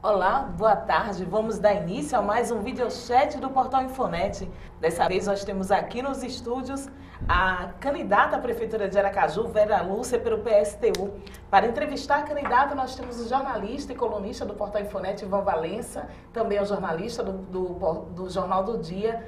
Olá, boa tarde. Vamos dar início a mais um videochat do Portal Infonet. Dessa vez nós temos aqui nos estúdios a candidata à Prefeitura de Aracaju, Vera Lúcia, pelo PSTU. Para entrevistar a candidata, nós temos o jornalista e colunista do Portal Infonet, Ivan Valença, também o jornalista do Jornal do Dia,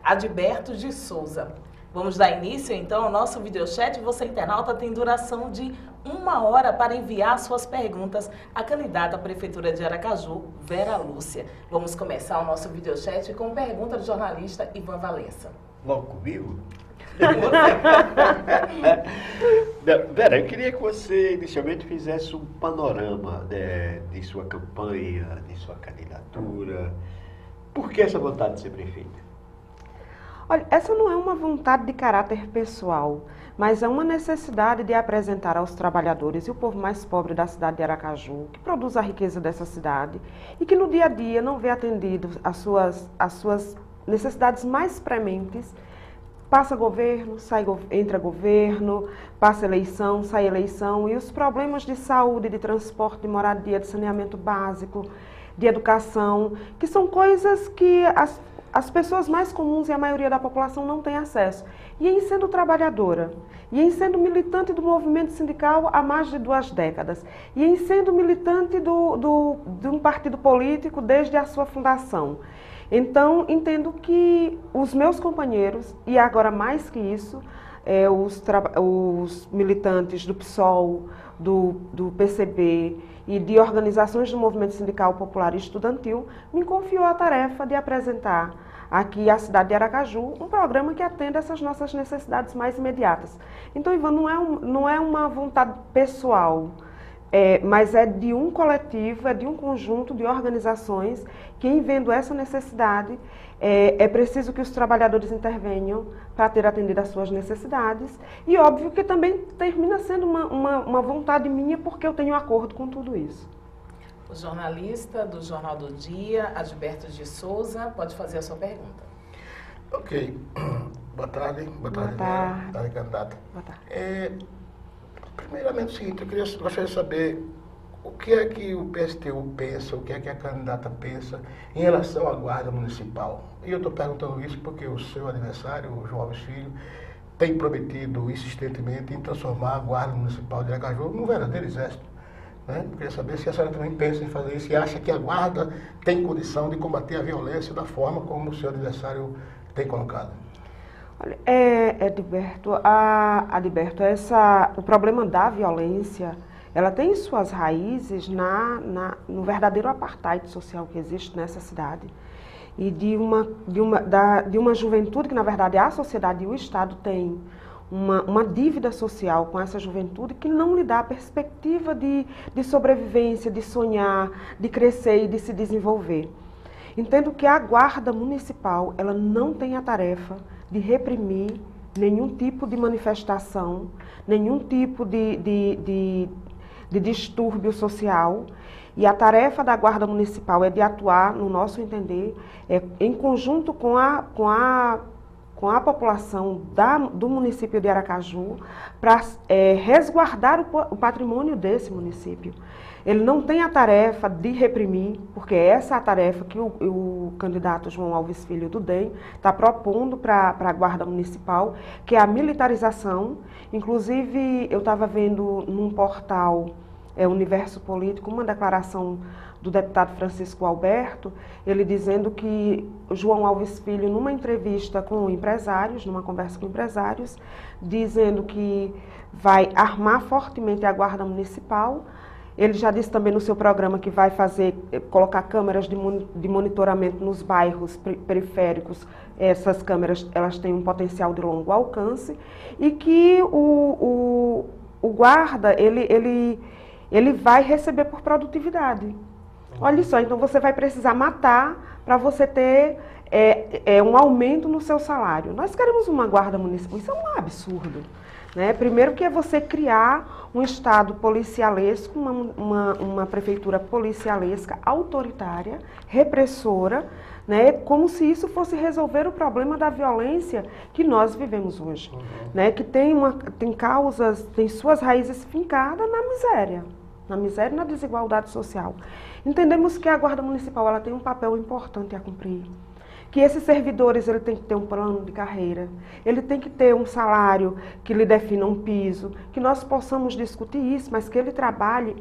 Adberto de Souza. Vamos dar início, então, ao nosso videochat. Você, internauta, tem duração de 1 hora para enviar suas perguntas à candidata à Prefeitura de Aracaju, Vera Lúcia. Vamos começar o nosso videochat com pergunta do jornalista Ivan Valença. Logo comigo? Vera, eu queria que você inicialmente fizesse um panorama de sua campanha, de sua candidatura. Por que essa vontade de ser prefeita? Olha, essa não é uma vontade de caráter pessoal, mas é uma necessidade de apresentar aos trabalhadores e o povo mais pobre da cidade de Aracaju, que produz a riqueza dessa cidade e que no dia a dia não vê atendido as suas necessidades mais prementes. Passa governo, entra governo, passa eleição, sai eleição, e os problemas de saúde, de transporte, de moradia, de saneamento básico, de educação, que são coisas que as pessoas mais comuns e a maioria da população não tem acesso. E em sendo trabalhadora, e em sendo militante do movimento sindical há mais de 2 décadas, e em sendo militante de um partido político desde a sua fundação. Então, entendo que os meus companheiros, e agora mais que isso, os militantes do PSOL, do PCB e de organizações do movimento sindical popular e estudantil, me confiou a tarefa de apresentar aqui à cidade de Aracaju um programa que atenda essas nossas necessidades mais imediatas. Então, Ivan, não é uma vontade pessoal, mas é de um coletivo, é de um conjunto de organizações que, em vendo essa necessidade, é preciso que os trabalhadores intervenham para ter atendido às suas necessidades. E óbvio que também termina sendo uma vontade minha, porque eu tenho acordo com tudo isso. O jornalista do Jornal do Dia, Adberto de Souza, pode fazer a sua pergunta. Ok. Boa tarde. Boa tarde, candidata. Boa tarde. Primeiramente, o seguinte, gostaria de saber o que é que o PSTU pensa, o que é que a candidata pensa em relação à Guarda Municipal. E eu estou perguntando isso porque o seu adversário, o João Alves Filho, tem prometido insistentemente em transformar a Guarda Municipal de Aracaju num verdadeiro exército. Eu queria saber se a senhora também pensa em fazer isso e acha que a Guarda tem condição de combater a violência da forma como o seu adversário tem colocado. Olha, Adberto, o problema da violência, ela tem suas raízes no verdadeiro apartheid social que existe nessa cidade. E de uma juventude que, na verdade, a sociedade e o Estado têm uma dívida social com essa juventude que não lhe dá a perspectiva de sobrevivência, de sonhar, de crescer e de se desenvolver. Entendo que a Guarda Municipal, ela não tem a tarefa de reprimir nenhum tipo de manifestação, nenhum tipo de distúrbio social. E a tarefa da Guarda Municipal é de atuar, no nosso entender, em conjunto com a população do município de Aracaju, para resguardar o patrimônio desse município. Ele não tem a tarefa de reprimir, porque essa é a tarefa que o candidato João Alves Filho do DEM está propondo para a Guarda Municipal, que é a militarização. Inclusive, eu estava vendo num portal Universo Político uma declaração do deputado Francisco Alberto, ele dizendo que João Alves Filho, numa entrevista com empresários, numa conversa com empresários, dizendo que vai armar fortemente a Guarda Municipal. Ele já disse também no seu programa que vai colocar câmeras de monitoramento nos bairros periféricos. Essas câmeras, elas têm um potencial de longo alcance, e que o guarda, ele vai receber por produtividade. Olha só, então você vai precisar matar para você ter um aumento no seu salário. Nós queremos uma guarda municipal, isso é um absurdo. Primeiro que é você criar um Estado policialesco, uma prefeitura policialesca, autoritária, repressora, como se isso fosse resolver o problema da violência que nós vivemos hoje, que tem causas, tem suas raízes fincadas na miséria. na miséria e na desigualdade social. Entendemos que a Guarda Municipal ela tem um papel importante a cumprir. Que esses servidores ele tem que ter um plano de carreira, ele tem que ter um salário que lhe defina um piso, que nós possamos discutir isso, mas que ele trabalhe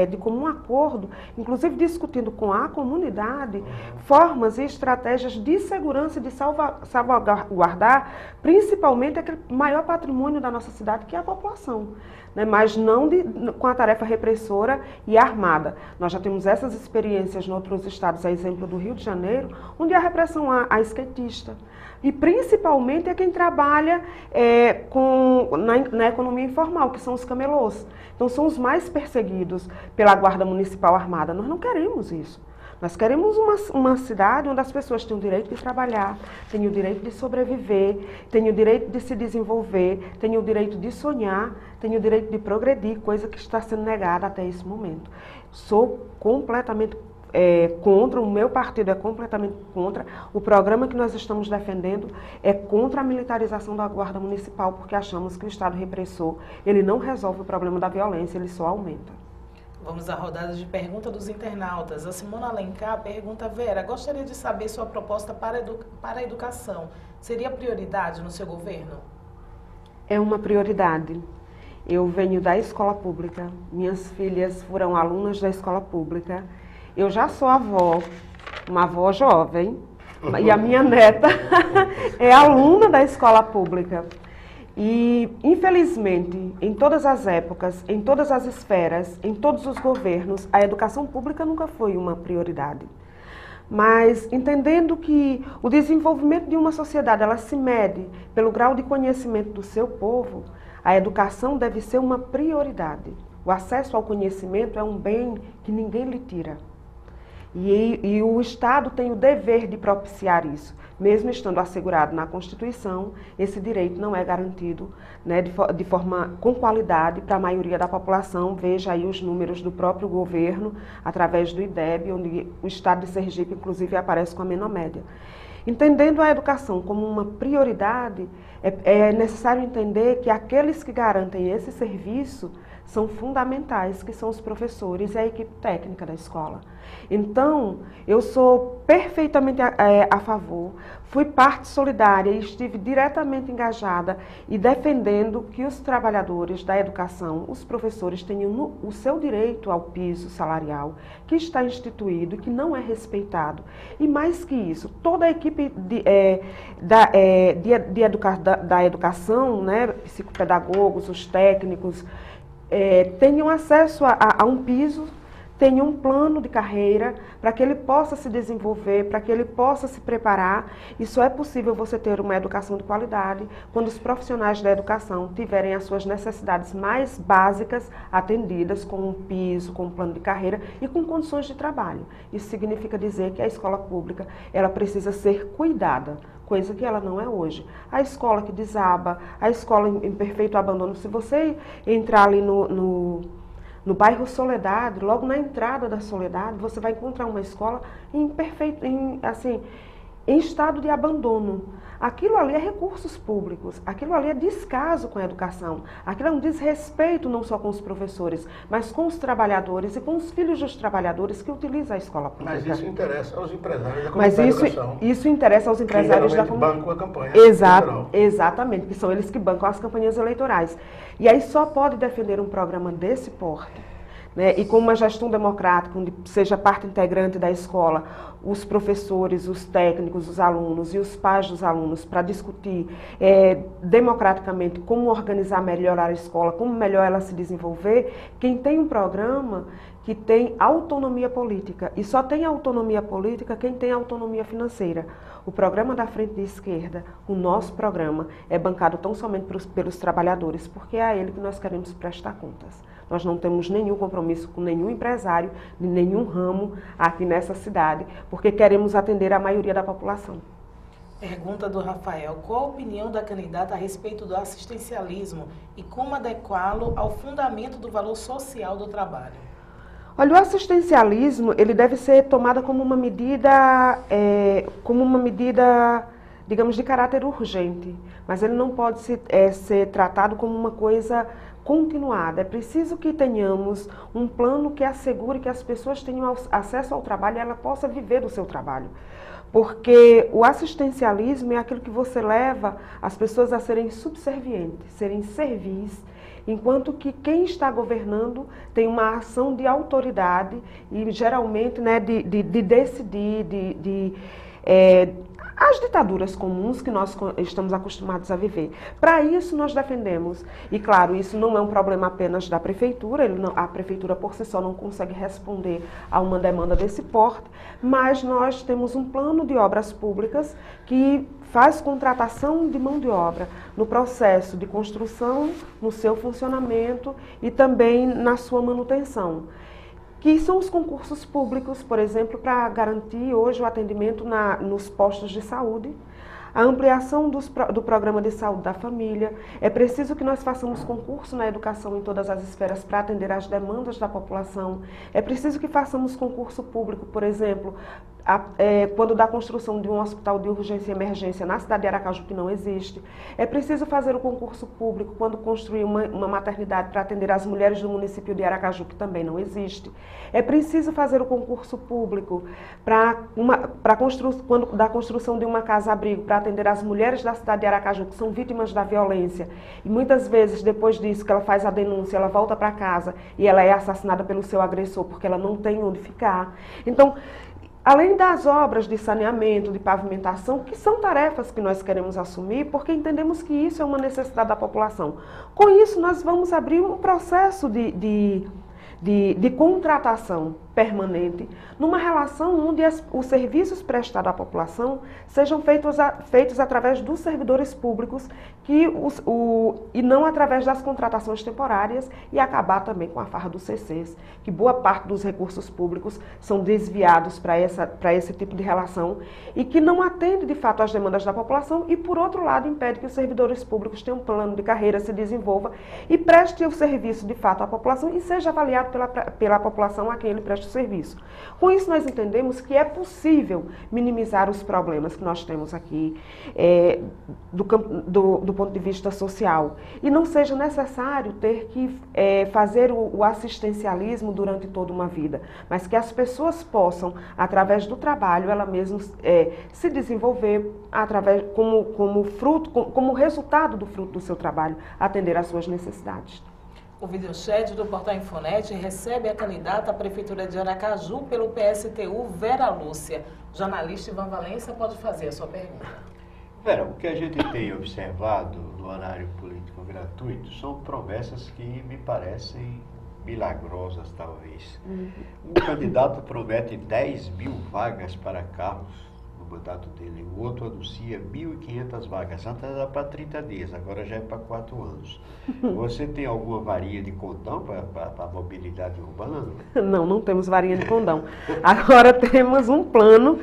de comum acordo, inclusive discutindo com a comunidade formas e estratégias de segurança e de salvaguardar principalmente aquele maior patrimônio da nossa cidade, que é a população. Né, mas não com a tarefa repressora e armada. Nós já temos essas experiências em outros estados, a exemplo do Rio de Janeiro, onde a repressão a skatista. E principalmente é quem trabalha na economia informal, que são os camelôs. Então são os mais perseguidos pela Guarda Municipal Armada. Nós não queremos isso. Nós queremos uma cidade onde as pessoas têm o direito de trabalhar, têm o direito de sobreviver, têm o direito de se desenvolver, têm o direito de sonhar, têm o direito de progredir, coisa que está sendo negada até esse momento. Sou completamente contra, o meu partido é completamente contra. O programa que nós estamos defendendo é contra a militarização da Guarda Municipal, porque achamos que o Estado repressor ele não resolve o problema da violência, ele só aumenta. Vamos à rodada de pergunta dos internautas. A Simona Alencar pergunta: Vera, gostaria de saber sua proposta para a educação. Seria prioridade no seu governo? É uma prioridade. Eu venho da escola pública, minhas filhas foram alunas da escola pública. Eu já sou avó, uma avó jovem, e a minha neta é aluna da escola pública. E, infelizmente, em todas as épocas, em todas as esferas, em todos os governos, a educação pública nunca foi uma prioridade. Mas, entendendo que o desenvolvimento de uma sociedade ela se mede pelo grau de conhecimento do seu povo, a educação deve ser uma prioridade. O acesso ao conhecimento é um bem que ninguém lhe tira. E o Estado tem o dever de propiciar isso. Mesmo estando assegurado na Constituição, esse direito não é garantido, né, de forma com qualidade para a maioria da população. Veja aí os números do próprio governo, através do IDEB, onde o Estado de Sergipe, inclusive, aparece com a menor média. Entendendo a educação como uma prioridade, é necessário entender que aqueles que garantem esse serviço são fundamentais, que são os professores e a equipe técnica da escola. Então, eu sou perfeitamente a favor, fui parte solidária e estive diretamente engajada e defendendo que os trabalhadores da educação, os professores, tenham o seu direito ao piso salarial, que está instituído e que não é respeitado. E mais que isso, toda a equipe da educação, né, psicopedagogos, os técnicos, tenham acesso a um piso, tenham um plano de carreira para que ele possa se desenvolver, para que ele possa se preparar. E só é possível você ter uma educação de qualidade quando os profissionais da educação tiverem as suas necessidades mais básicas atendidas com um piso, com um plano de carreira e com condições de trabalho. Isso significa dizer que a escola pública ela precisa ser cuidada, coisa que ela não é hoje. A escola que desaba, a escola em perfeito abandono. Se você entrar ali no bairro Soledade, logo na entrada da Soledade, você vai encontrar uma escola em estado de abandono. Aquilo ali é recursos públicos, aquilo ali é descaso com a educação, aquilo é um desrespeito não só com os professores, mas com os trabalhadores e com os filhos dos trabalhadores que utilizam a escola pública. Mas isso interessa aos empresários da comunidade da educação. Isso interessa aos empresários da comunidade. Bancam a campanha. Exatamente, que são eles que bancam as campanhas eleitorais. E aí só pode defender um programa desse porte, né, e com uma gestão democrática, onde seja parte integrante da escola, os professores, os técnicos, os alunos e os pais dos alunos, para discutir democraticamente como organizar melhor a escola, como melhor ela se desenvolver. Quem tem um programa que tem autonomia política, e só tem autonomia política quem tem autonomia financeira. O programa da Frente de Esquerda, o nosso programa, é bancado tão somente pelos trabalhadores, porque é a ele que nós queremos prestar contas. Nós não temos nenhum compromisso com nenhum empresário, de nenhum ramo aqui nessa cidade, porque queremos atender a maioria da população. Pergunta do Rafael: qual a opinião da candidata a respeito do assistencialismo e como adequá-lo ao fundamento do valor social do trabalho? Olha, o assistencialismo ele deve ser tomado como uma medida, digamos, de caráter urgente, mas ele não pode ser tratado como uma coisa continuada. É preciso que tenhamos um plano que assegure que as pessoas tenham acesso ao trabalho e ela possa viver do seu trabalho. Porque o assistencialismo é aquilo que você leva as pessoas a serem subservientes, serem servis, enquanto que quem está governando tem uma ação de autoridade e geralmente, né, de decidir, as ditaduras comuns que nós estamos acostumados a viver. Para isso nós defendemos, e claro, isso não é um problema apenas da prefeitura, a prefeitura por si só não consegue responder a uma demanda desse porte, mas nós temos um plano de obras públicas que faz contratação de mão de obra no processo de construção, no seu funcionamento e também na sua manutenção, que são os concursos públicos, por exemplo, para garantir hoje o atendimento nos postos de saúde, a ampliação do programa de saúde da família. É preciso que nós façamos concurso na educação em todas as esferas para atender às demandas da população. É preciso que façamos concurso público, por exemplo, quando da construção de um hospital de urgência e emergência na cidade de Aracaju, que não existe. É preciso fazer o concurso público quando construir uma maternidade para atender as mulheres do município de Aracaju, que também não existe. É preciso fazer o concurso público quando da construção de uma casa-abrigo para atender as mulheres da cidade de Aracaju, que são vítimas da violência. E muitas vezes, depois disso, que ela faz a denúncia, ela volta para casa e ela é assassinada pelo seu agressor, porque ela não tem onde ficar. Então, além das obras de saneamento, de pavimentação, que são tarefas que nós queremos assumir, porque entendemos que isso é uma necessidade da população. Com isso, nós vamos abrir um processo de contratação permanente, numa relação onde os serviços prestados à população sejam feitos através dos servidores públicos e não através das contratações temporárias, e acabar também com a farra dos CCs, que boa parte dos recursos públicos são desviados para esse tipo de relação e que não atende de fato às demandas da população e, por outro lado, impede que os servidores públicos tenham um plano de carreira, se desenvolva e preste o serviço de fato à população e seja avaliado pela população a quem ele presta o serviço. Com isso, nós entendemos que é possível minimizar os problemas que nós temos aqui do ponto de vista social. E não seja necessário ter que fazer o assistencialismo durante toda uma vida, mas que as pessoas possam, através do trabalho, ela mesma se desenvolver como resultado do fruto do seu trabalho, atender às suas necessidades. O videochat do Portal Infonet recebe a candidata à Prefeitura de Aracaju pelo PSTU, Vera Lúcia. O jornalista Ivan Valença pode fazer a sua pergunta. Vera, o que a gente tem observado no horário político gratuito são promessas que me parecem milagrosas, talvez. Um candidato promete 10.000 vagas para carros no mandato dele, o outro anuncia 1.500 vagas. Antes era para 30 dias, agora já é para 4 anos. Você tem alguma varinha de condão para a mobilidade urbana? Não, não temos varinha de condão. Agora temos um plano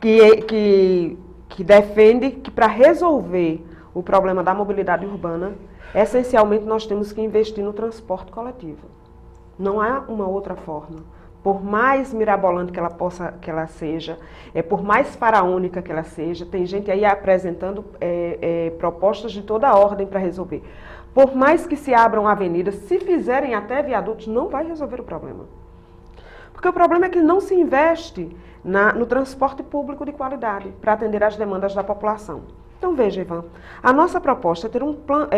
que defende que, para resolver o problema da mobilidade urbana, essencialmente nós temos que investir no transporte coletivo. Não há uma outra forma. Por mais mirabolante que ela seja, por mais faraônica que ela seja, tem gente aí apresentando propostas de toda a ordem para resolver. Por mais que se abram avenidas, se fizerem até viadutos, não vai resolver o problema. Porque o problema é que não se investe no transporte público de qualidade para atender às demandas da população. Então veja, Ivan, a nossa proposta é ter um plano,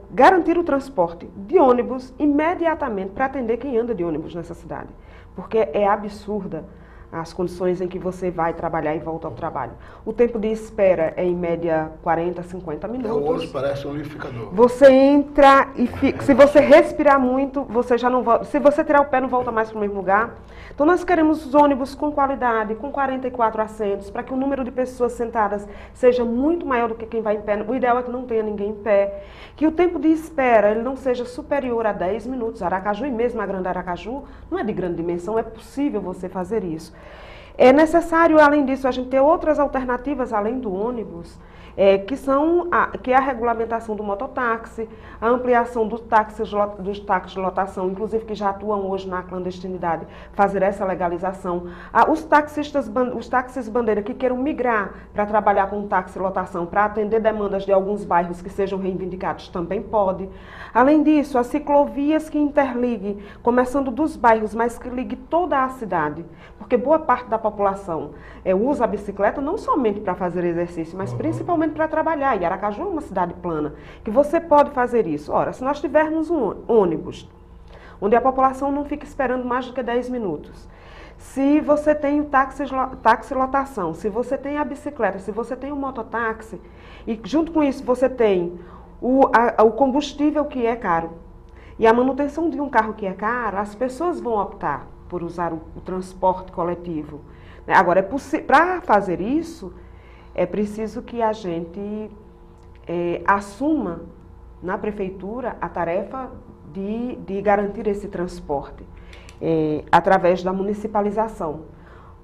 garantir o transporte de ônibus imediatamente para atender quem anda de ônibus nessa cidade. Porque é absurda as condições em que você vai trabalhar e volta ao trabalho. O tempo de espera é em média 40, 50 minutos. O ônibus parece um liquidificador. Você entra e fica, se você respirar muito, você já não volta. Se você tirar o pé, não volta mais para o mesmo lugar. Então nós queremos os ônibus com qualidade, com 44 assentos, para que o número de pessoas sentadas seja muito maior do que quem vai em pé. O ideal é que não tenha ninguém em pé. Que o tempo de espera ele não seja superior a 10 minutos. Aracaju e mesmo a Grande Aracaju não é de grande dimensão, é possível você fazer isso. É necessário, além disso, a gente ter outras alternativas além do ônibus. que é a regulamentação do mototáxi, a ampliação dos táxis de lotação, inclusive que já atuam hoje na clandestinidade, fazer essa legalização. Os táxis bandeira que queiram migrar para trabalhar com táxi lotação, para atender demandas de alguns bairros que sejam reivindicados, também pode. Além disso, as ciclovias que interliguem, começando dos bairros, mas que ligue toda a cidade, porque boa parte da população usa a bicicleta não somente para fazer exercício, mas principalmente para trabalhar. E Aracaju é uma cidade plana, que você pode fazer isso. Ora, se nós tivermos um ônibus, onde a população não fica esperando mais do que 10 minutos, se você tem o táxi lotação, se você tem a bicicleta, se você tem o mototáxi, e junto com isso você tem o combustível que é caro, e a manutenção de um carro que é caro, as pessoas vão optar por usar o transporte coletivo. Agora, para fazer isso, é preciso que a gente assuma na prefeitura a tarefa de garantir esse transporte através da municipalização.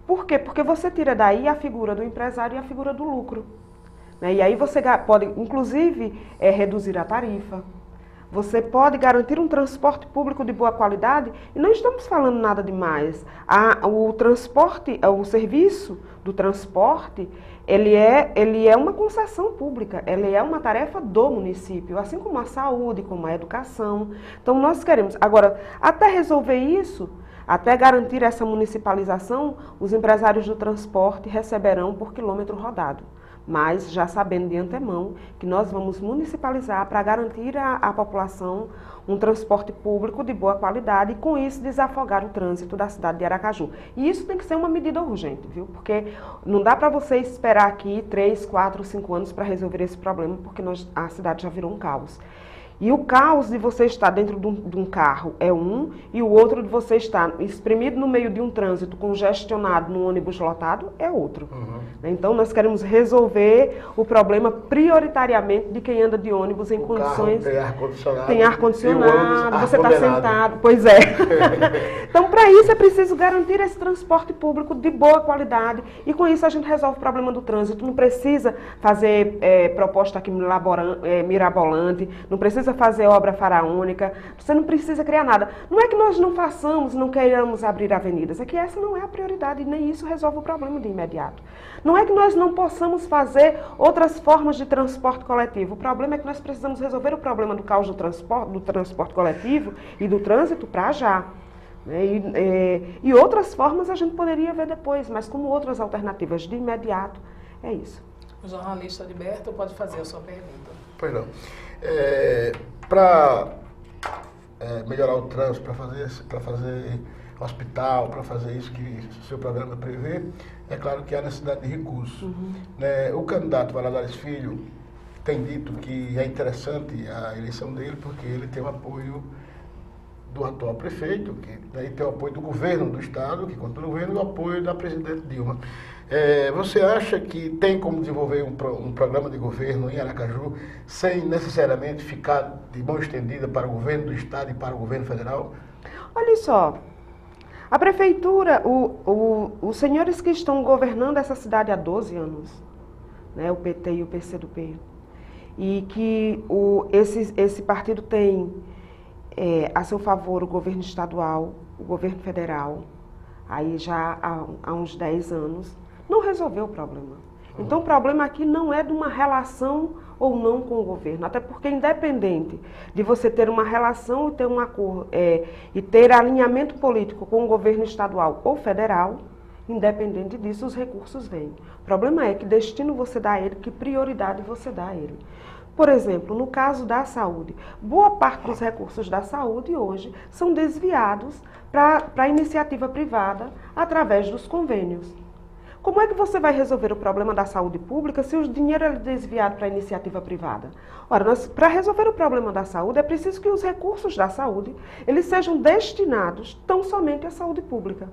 Por quê? Porque você tira daí a figura do empresário e a figura do lucro. E aí você pode, inclusive, reduzir a tarifa. Você pode garantir um transporte público de boa qualidade e não estamos falando nada demais. O serviço do transporte, ele é uma concessão pública, ele é uma tarefa do município, assim como a saúde, como a educação. Então nós queremos. Agora, até resolver isso, até garantir essa municipalização, os empresários do transporte receberão por quilômetro rodado. Mas já sabendo de antemão que nós vamos municipalizar para garantir à população um transporte público de boa qualidade e com isso desafogar o trânsito da cidade de Aracaju. E isso tem que ser uma medida urgente, viu? Porque não dá para você esperar aqui 3, 4, 5 anos para resolver esse problema, porque a cidade já virou um caos. E o caos de você estar dentro de um carro é e o outro de você estar espremido no meio de um trânsito congestionado num ônibus lotado é outro. Então, nós queremos resolver o problema prioritariamente de quem anda de ônibus em condições... Tem ar-condicionado, você está sentado. Pois é. Então, para isso é preciso garantir esse transporte público de boa qualidade e com isso a gente resolve o problema do trânsito. Não precisa fazer proposta aqui mirabolante, não precisa fazer obra faraônica, você não precisa criar nada. Não é que nós não façamos, não queiramos abrir avenidas, é que essa não é a prioridade e nem isso resolve o problema de imediato. Não é que nós não possamos fazer outras formas de transporte coletivo, o problema é que nós precisamos resolver o problema do caos do transporte coletivo e do trânsito para já. E outras formas a gente poderia ver depois, mas como outras alternativas de imediato, é isso. O jornalista Alberto pode fazer a sua pergunta. Pois não. Para melhorar o trânsito, para fazer hospital, para fazer isso que o seu programa prevê, é claro que há necessidade de recursos. O candidato Valadares Filho tem dito que é interessante a eleição dele porque ele tem o apoio do atual prefeito, que daí tem o apoio do governo do estado, que conta no governo, e o apoio da presidente Dilma. Você acha que tem como desenvolver um programa de governo em Aracaju sem necessariamente ficar de mão estendida para o governo do estado e para o governo federal? Olha só, a prefeitura, os senhores que estão governando essa cidade há 12 anos, o PT e o PCdoB, e que esse partido tem a seu favor o governo estadual, o governo federal, aí já há uns 10 anos, não resolveu o problema. Então o problema aqui não é de uma relação ou não com o governo, até porque independente de você ter uma relação e ter um acordo, e ter alinhamento político com o governo estadual ou federal, independente disso os recursos vêm. O problema é que destino você dá a ele, que prioridade você dá a ele. Por exemplo, no caso da saúde, boa parte dos recursos da saúde hoje são desviados para a iniciativa privada através dos convênios. Como é que você vai resolver o problema da saúde pública se o dinheiro é desviado para a iniciativa privada? Ora, para resolver o problema da saúde, é preciso que os recursos da saúde eles sejam destinados tão somente à saúde pública.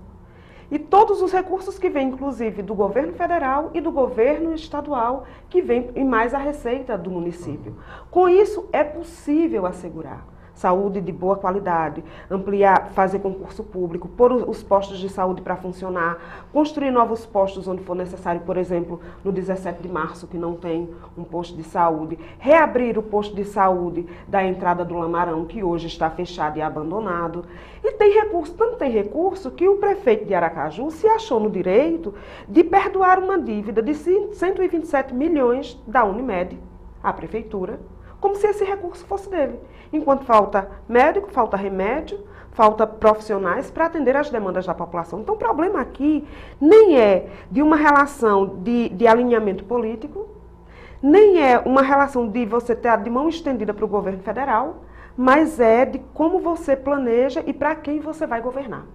E todos os recursos que vêm, inclusive, do governo federal e do governo estadual, que vêm e mais a receita do município. Com isso, é possível assegurar. saúde de boa qualidade, ampliar, fazer concurso público, pôr os postos de saúde para funcionar, construir novos postos onde for necessário, por exemplo, no 17 de março, que não tem um posto de saúde, reabrir o posto de saúde da entrada do Lamarão, que hoje está fechado e abandonado. E tem recurso, tanto tem recurso que o prefeito de Aracaju se achou no direito de perdoar uma dívida de 127 milhões da Unimed à prefeitura, como se esse recurso fosse dele. Enquanto falta médico, falta remédio, falta profissionais para atender às demandas da população. Então o problema aqui nem é de uma relação de alinhamento político, nem é uma relação de você ter de mão estendida para o governo federal, mas é de como você planeja e para quem você vai governar.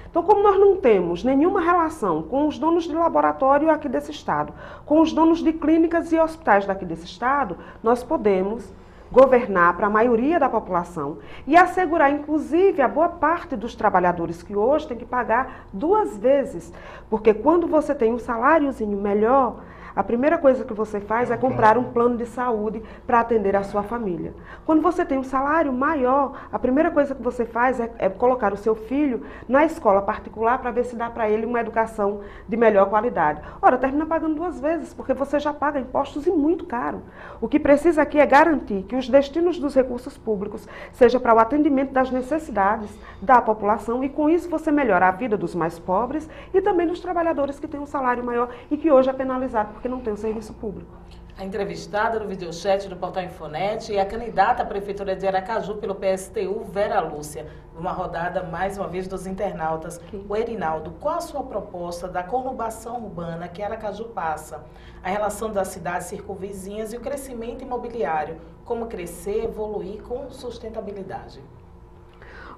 Então, como nós não temos nenhuma relação com os donos de laboratório aqui desse estado, com os donos de clínicas e hospitais daqui desse estado, nós podemos governar para a maioria da população e assegurar, inclusive, a boa parte dos trabalhadores que hoje tem que pagar 2 vezes. Porque quando você tem um saláriozinho melhor, a primeira coisa que você faz é comprar um plano de saúde para atender a sua família. Quando você tem um salário maior, a primeira coisa que você faz é colocar o seu filho na escola particular para ver se dá para ele uma educação de melhor qualidade. Ora, termina pagando 2 vezes, porque você já paga impostos e muito caro. O que precisa aqui é garantir que os destinos dos recursos públicos seja para o atendimento das necessidades da população e com isso você melhora a vida dos mais pobres e também dos trabalhadores que têm um salário maior e que hoje é penalizado porque não tem o serviço público. A entrevistada no videochat do Portal Infonet é a candidata à Prefeitura de Aracaju pelo PSTU, Vera Lúcia. Uma rodada, mais uma vez, dos internautas. O Erinaldo, qual a sua proposta da conurbação urbana que Aracaju passa? A relação das cidades circunvizinhas e o crescimento imobiliário. Como crescer, evoluir com sustentabilidade?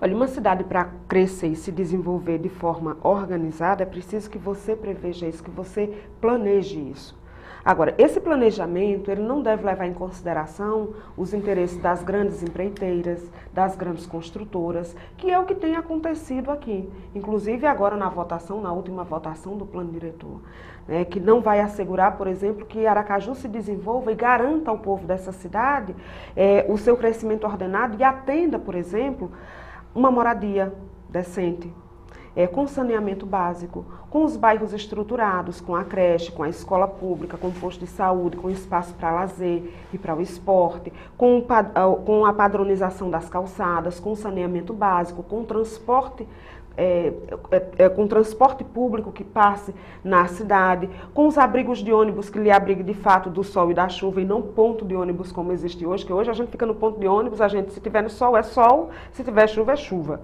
Olha, uma cidade para crescer e se desenvolver de forma organizada, é preciso que você preveja isso, que você planeje isso. Agora, esse planejamento, ele não deve levar em consideração os interesses das grandes empreiteiras, das grandes construtoras, que é o que tem acontecido aqui. Inclusive agora na votação, na última votação do plano diretor, né, que não vai assegurar, por exemplo, que Aracaju se desenvolva e garanta ao povo dessa cidade o seu crescimento ordenado e atenda, por exemplo, uma moradia decente, com saneamento básico, com os bairros estruturados, com a creche, com a escola pública, com o posto de saúde, com espaço para lazer e para o esporte, com a padronização das calçadas, com saneamento básico, com transporte público que passe na cidade, com os abrigos de ônibus que lhe abrigue de fato do sol e da chuva e não ponto de ônibus como existe hoje, que hoje a gente fica no ponto de ônibus, se tiver no sol é sol, se tiver chuva é chuva.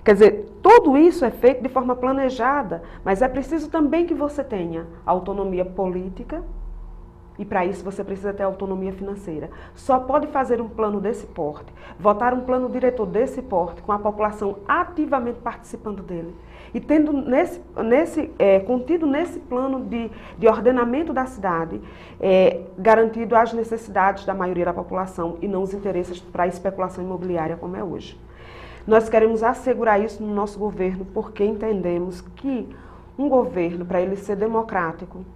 Quer dizer, tudo isso é feito de forma planejada, mas é preciso também que você tenha autonomia política e para isso você precisa ter autonomia financeira. Só pode fazer um plano desse porte, votar um plano diretor desse porte, com a população ativamente participando dele. E tendo contido nesse plano de ordenamento da cidade, garantido as necessidades da maioria da população e não os interesses para a especulação imobiliária como é hoje. Nós queremos assegurar isso no nosso governo porque entendemos que um governo, para ele ser democrático,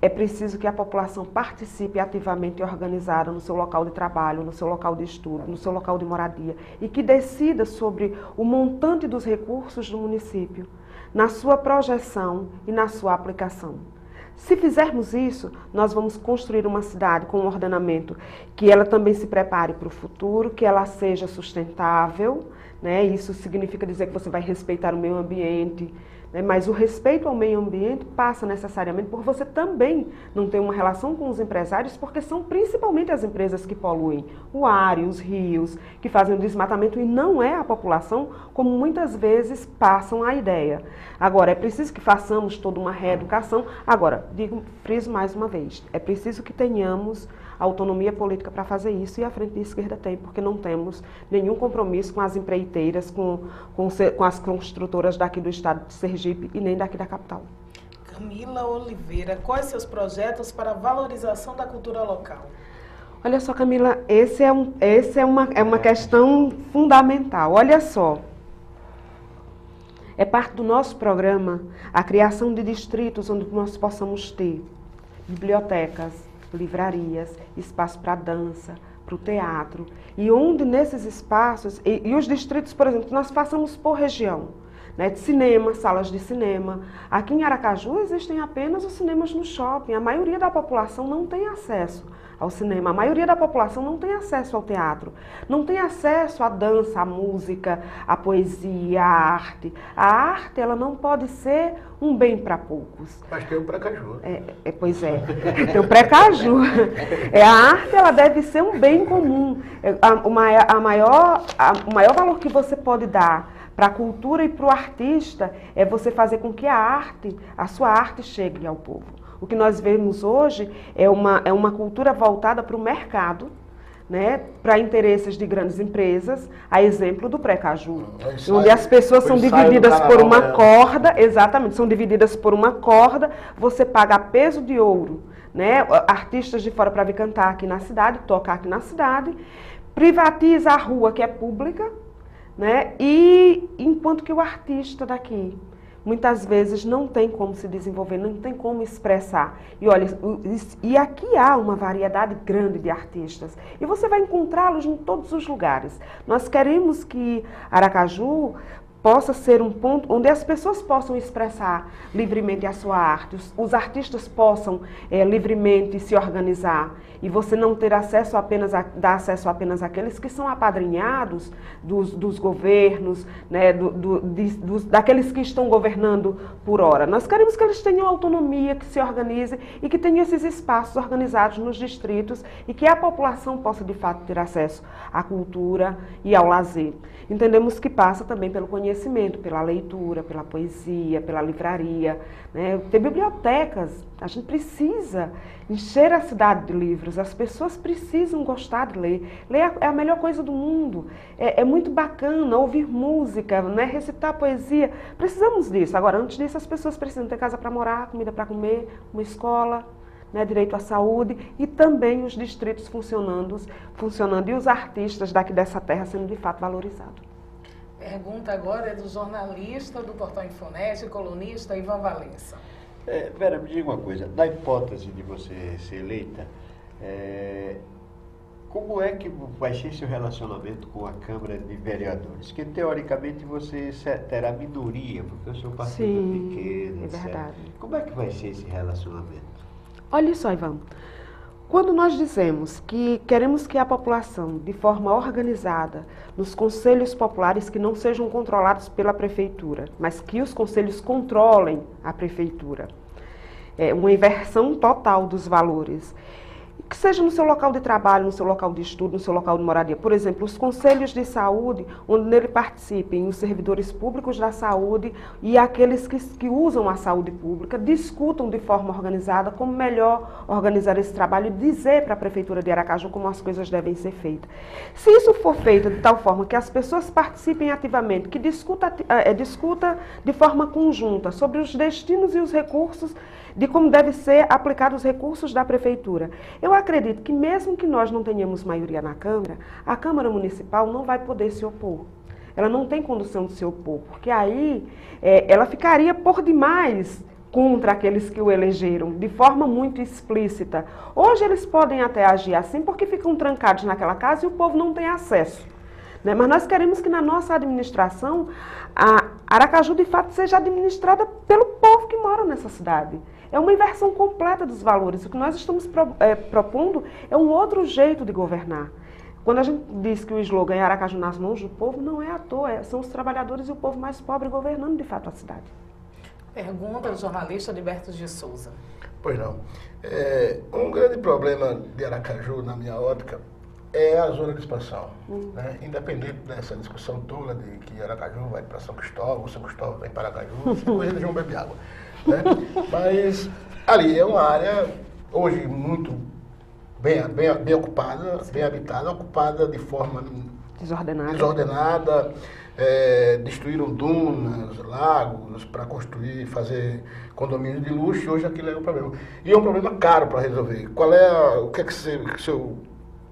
é preciso que a população participe ativamente e organizada no seu local de trabalho, no seu local de estudo, no seu local de moradia e que decida sobre o montante dos recursos do município, na sua projeção e na sua aplicação. Se fizermos isso, nós vamos construir uma cidade com um ordenamento que ela também se prepare para o futuro, que ela seja sustentável, né? Isso significa dizer que você vai respeitar o meio ambiente, né? Mas o respeito ao meio ambiente passa necessariamente por você também não ter uma relação com os empresários, porque são principalmente as empresas que poluem o ar e os rios, que fazem o desmatamento e não é a população, como muitas vezes passam a ideia. Agora, é preciso que façamos toda uma reeducação. Agora, friso mais uma vez, é preciso que tenhamos autonomia política para fazer isso e a Frente de Esquerda tem, porque não temos nenhum compromisso com as empreiteiras, com as construtoras daqui do estado de Sergipe e nem daqui da capital. Camila Oliveira, quais seus projetos para a valorização da cultura local? Olha só, Camila, essa é uma questão fundamental. Olha só, é parte do nosso programa a criação de distritos onde nós possamos ter bibliotecas, livrarias, espaço para dança, para o teatro, e onde nesses espaços, e os distritos, por exemplo, nós passamos por região, né, de cinema, salas de cinema. Aqui em Aracaju existem apenas os cinemas no shopping, a maioria da população não tem acesso ao cinema, a maioria da população não tem acesso ao teatro, não tem acesso à dança, à música, à poesia, à arte. A arte, ela não pode ser um bem para poucos. Mas tem o pré-caju. Pois é, tem o pré-caju. A arte, ela deve ser um bem comum. O maior valor que você pode dar para a cultura e para o artista é você fazer com que a sua arte chegue ao povo. O que nós vemos hoje é uma cultura voltada para o mercado, né, para interesses de grandes empresas, a exemplo do pré-caju, onde as pessoas são divididas por uma corda, exatamente, são divididas por uma corda, você paga a peso de ouro, né, artistas de fora para vir cantar aqui na cidade, tocar aqui na cidade, privatiza a rua que é pública, né, e enquanto que o artista daqui muitas vezes não tem como se desenvolver, não tem como expressar. E olha, e aqui há uma variedade grande de artistas. E você vai encontrá-los em todos os lugares. Nós queremos que Aracaju possa ser um ponto onde as pessoas possam expressar livremente a sua arte, os artistas possam livremente se organizar e você não ter acesso dar acesso apenas àqueles que são apadrinhados dos governos, né, daqueles que estão governando por hora. Nós queremos que eles tenham autonomia, que se organizem e que tenham esses espaços organizados nos distritos e que a população possa de fato ter acesso à cultura e ao lazer. Entendemos que passa também pelo conhecimento, pela leitura, pela poesia, pela livraria, né? Ter bibliotecas, a gente precisa encher a cidade de livros, as pessoas precisam gostar de ler. Ler é a melhor coisa do mundo, é muito bacana ouvir música, né? Recitar poesia, precisamos disso. Agora, antes disso, as pessoas precisam ter casa para morar, comida para comer, uma escola, né, direito à saúde e também os distritos funcionando e os artistas daqui dessa terra sendo de fato valorizados. Pergunta agora é do jornalista do Portal Infonet, colunista Ivan Valença. Vera, me diga uma coisa, na hipótese de você ser eleita, como é que vai ser seu relacionamento com a Câmara de Vereadores? Que teoricamente você terá minoria, porque o seu partido é pequeno. É verdade. Como é que vai ser esse relacionamento? Olha só, Ivan, quando nós dizemos que queremos que a população, de forma organizada, nos conselhos populares que não sejam controlados pela prefeitura, mas que os conselhos controlem a prefeitura, uma inversão total dos valores, que seja no seu local de trabalho, no seu local de estudo, no seu local de moradia. Por exemplo, os conselhos de saúde, onde nele participem os servidores públicos da saúde e aqueles que usam a saúde pública, discutam de forma organizada como melhor organizar esse trabalho e dizer para a Prefeitura de Aracaju como as coisas devem ser feitas. Se isso for feito de tal forma que as pessoas participem ativamente, que discuta de forma conjunta sobre os destinos e os recursos, de como devem ser aplicados os recursos da Prefeitura. Eu acredito que mesmo que nós não tenhamos maioria na Câmara, a Câmara Municipal não vai poder se opor. Ela não tem condição de se opor, porque aí ela ficaria por demais contra aqueles que o elegeram, de forma muito explícita. Hoje eles podem até agir assim porque ficam trancados naquela casa e o povo não tem acesso. Né? Mas nós queremos que na nossa administração, a Aracaju de fato seja administrada pelo povo que mora nessa cidade. É uma inversão completa dos valores. O que nós estamos propondo é um outro jeito de governar. Quando a gente diz que o slogan é Aracaju nas mãos do povo, não é à toa, são os trabalhadores e o povo mais pobre governando de fato a cidade. Pergunta do jornalista Liberto de Souza. Pois não. Um grande problema de Aracaju, na minha ótica, é a zona de expansão. Né? Independente dessa discussão toda de que Aracaju vai para São Cristóvão vem para Aracaju, isso é coisa de João Bebe Água. Né? Mas ali é uma área hoje muito bem ocupada, bem habitada, ocupada de forma desordenada, destruíram dunas, lagos para construir, fazer condomínios de luxo, e hoje aquilo é um problema. E é um problema caro para resolver. O que é que seu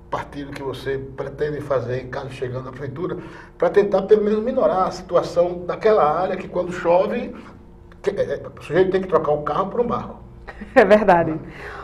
partido que você pretende fazer em caso chegando à prefeitura para tentar pelo menos minorar a situação daquela área que quando chove o sujeito tem que trocar o carro por um barco? É verdade.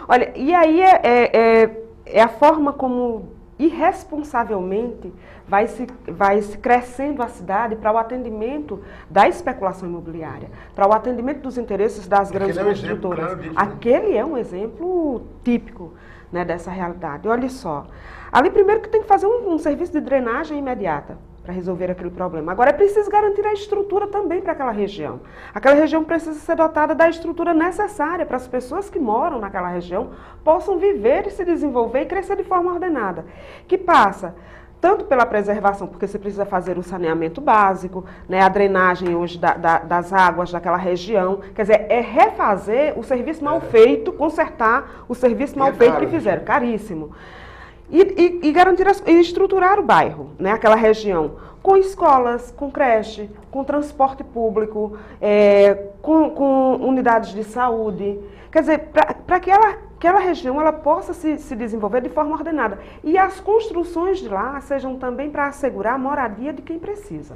Olha, e aí é a forma como irresponsavelmente vai se crescendo a cidade para o atendimento da especulação imobiliária, para o atendimento dos interesses das grandes construtoras. Aquele é um exemplo típico, né, dessa realidade. Olha só, ali primeiro que tem que fazer um serviço de drenagem imediata para resolver aquele problema. Agora é preciso garantir a estrutura também para aquela região. Aquela região precisa ser dotada da estrutura necessária para as pessoas que moram naquela região possam viver e se desenvolver e crescer de forma ordenada. Que passa tanto pela preservação, porque você precisa fazer o saneamento básico, né, a drenagem hoje das águas daquela região. Quer dizer, é refazer o serviço mal feito, consertar o serviço mal feito que fizeram. Caríssimo. E garantir e estruturar o bairro, né, aquela região, com escolas, com creche, com transporte público, com unidades de saúde. Quer dizer, para que aquela região ela possa se desenvolver de forma ordenada. E as construções de lá sejam também para assegurar a moradia de quem precisa.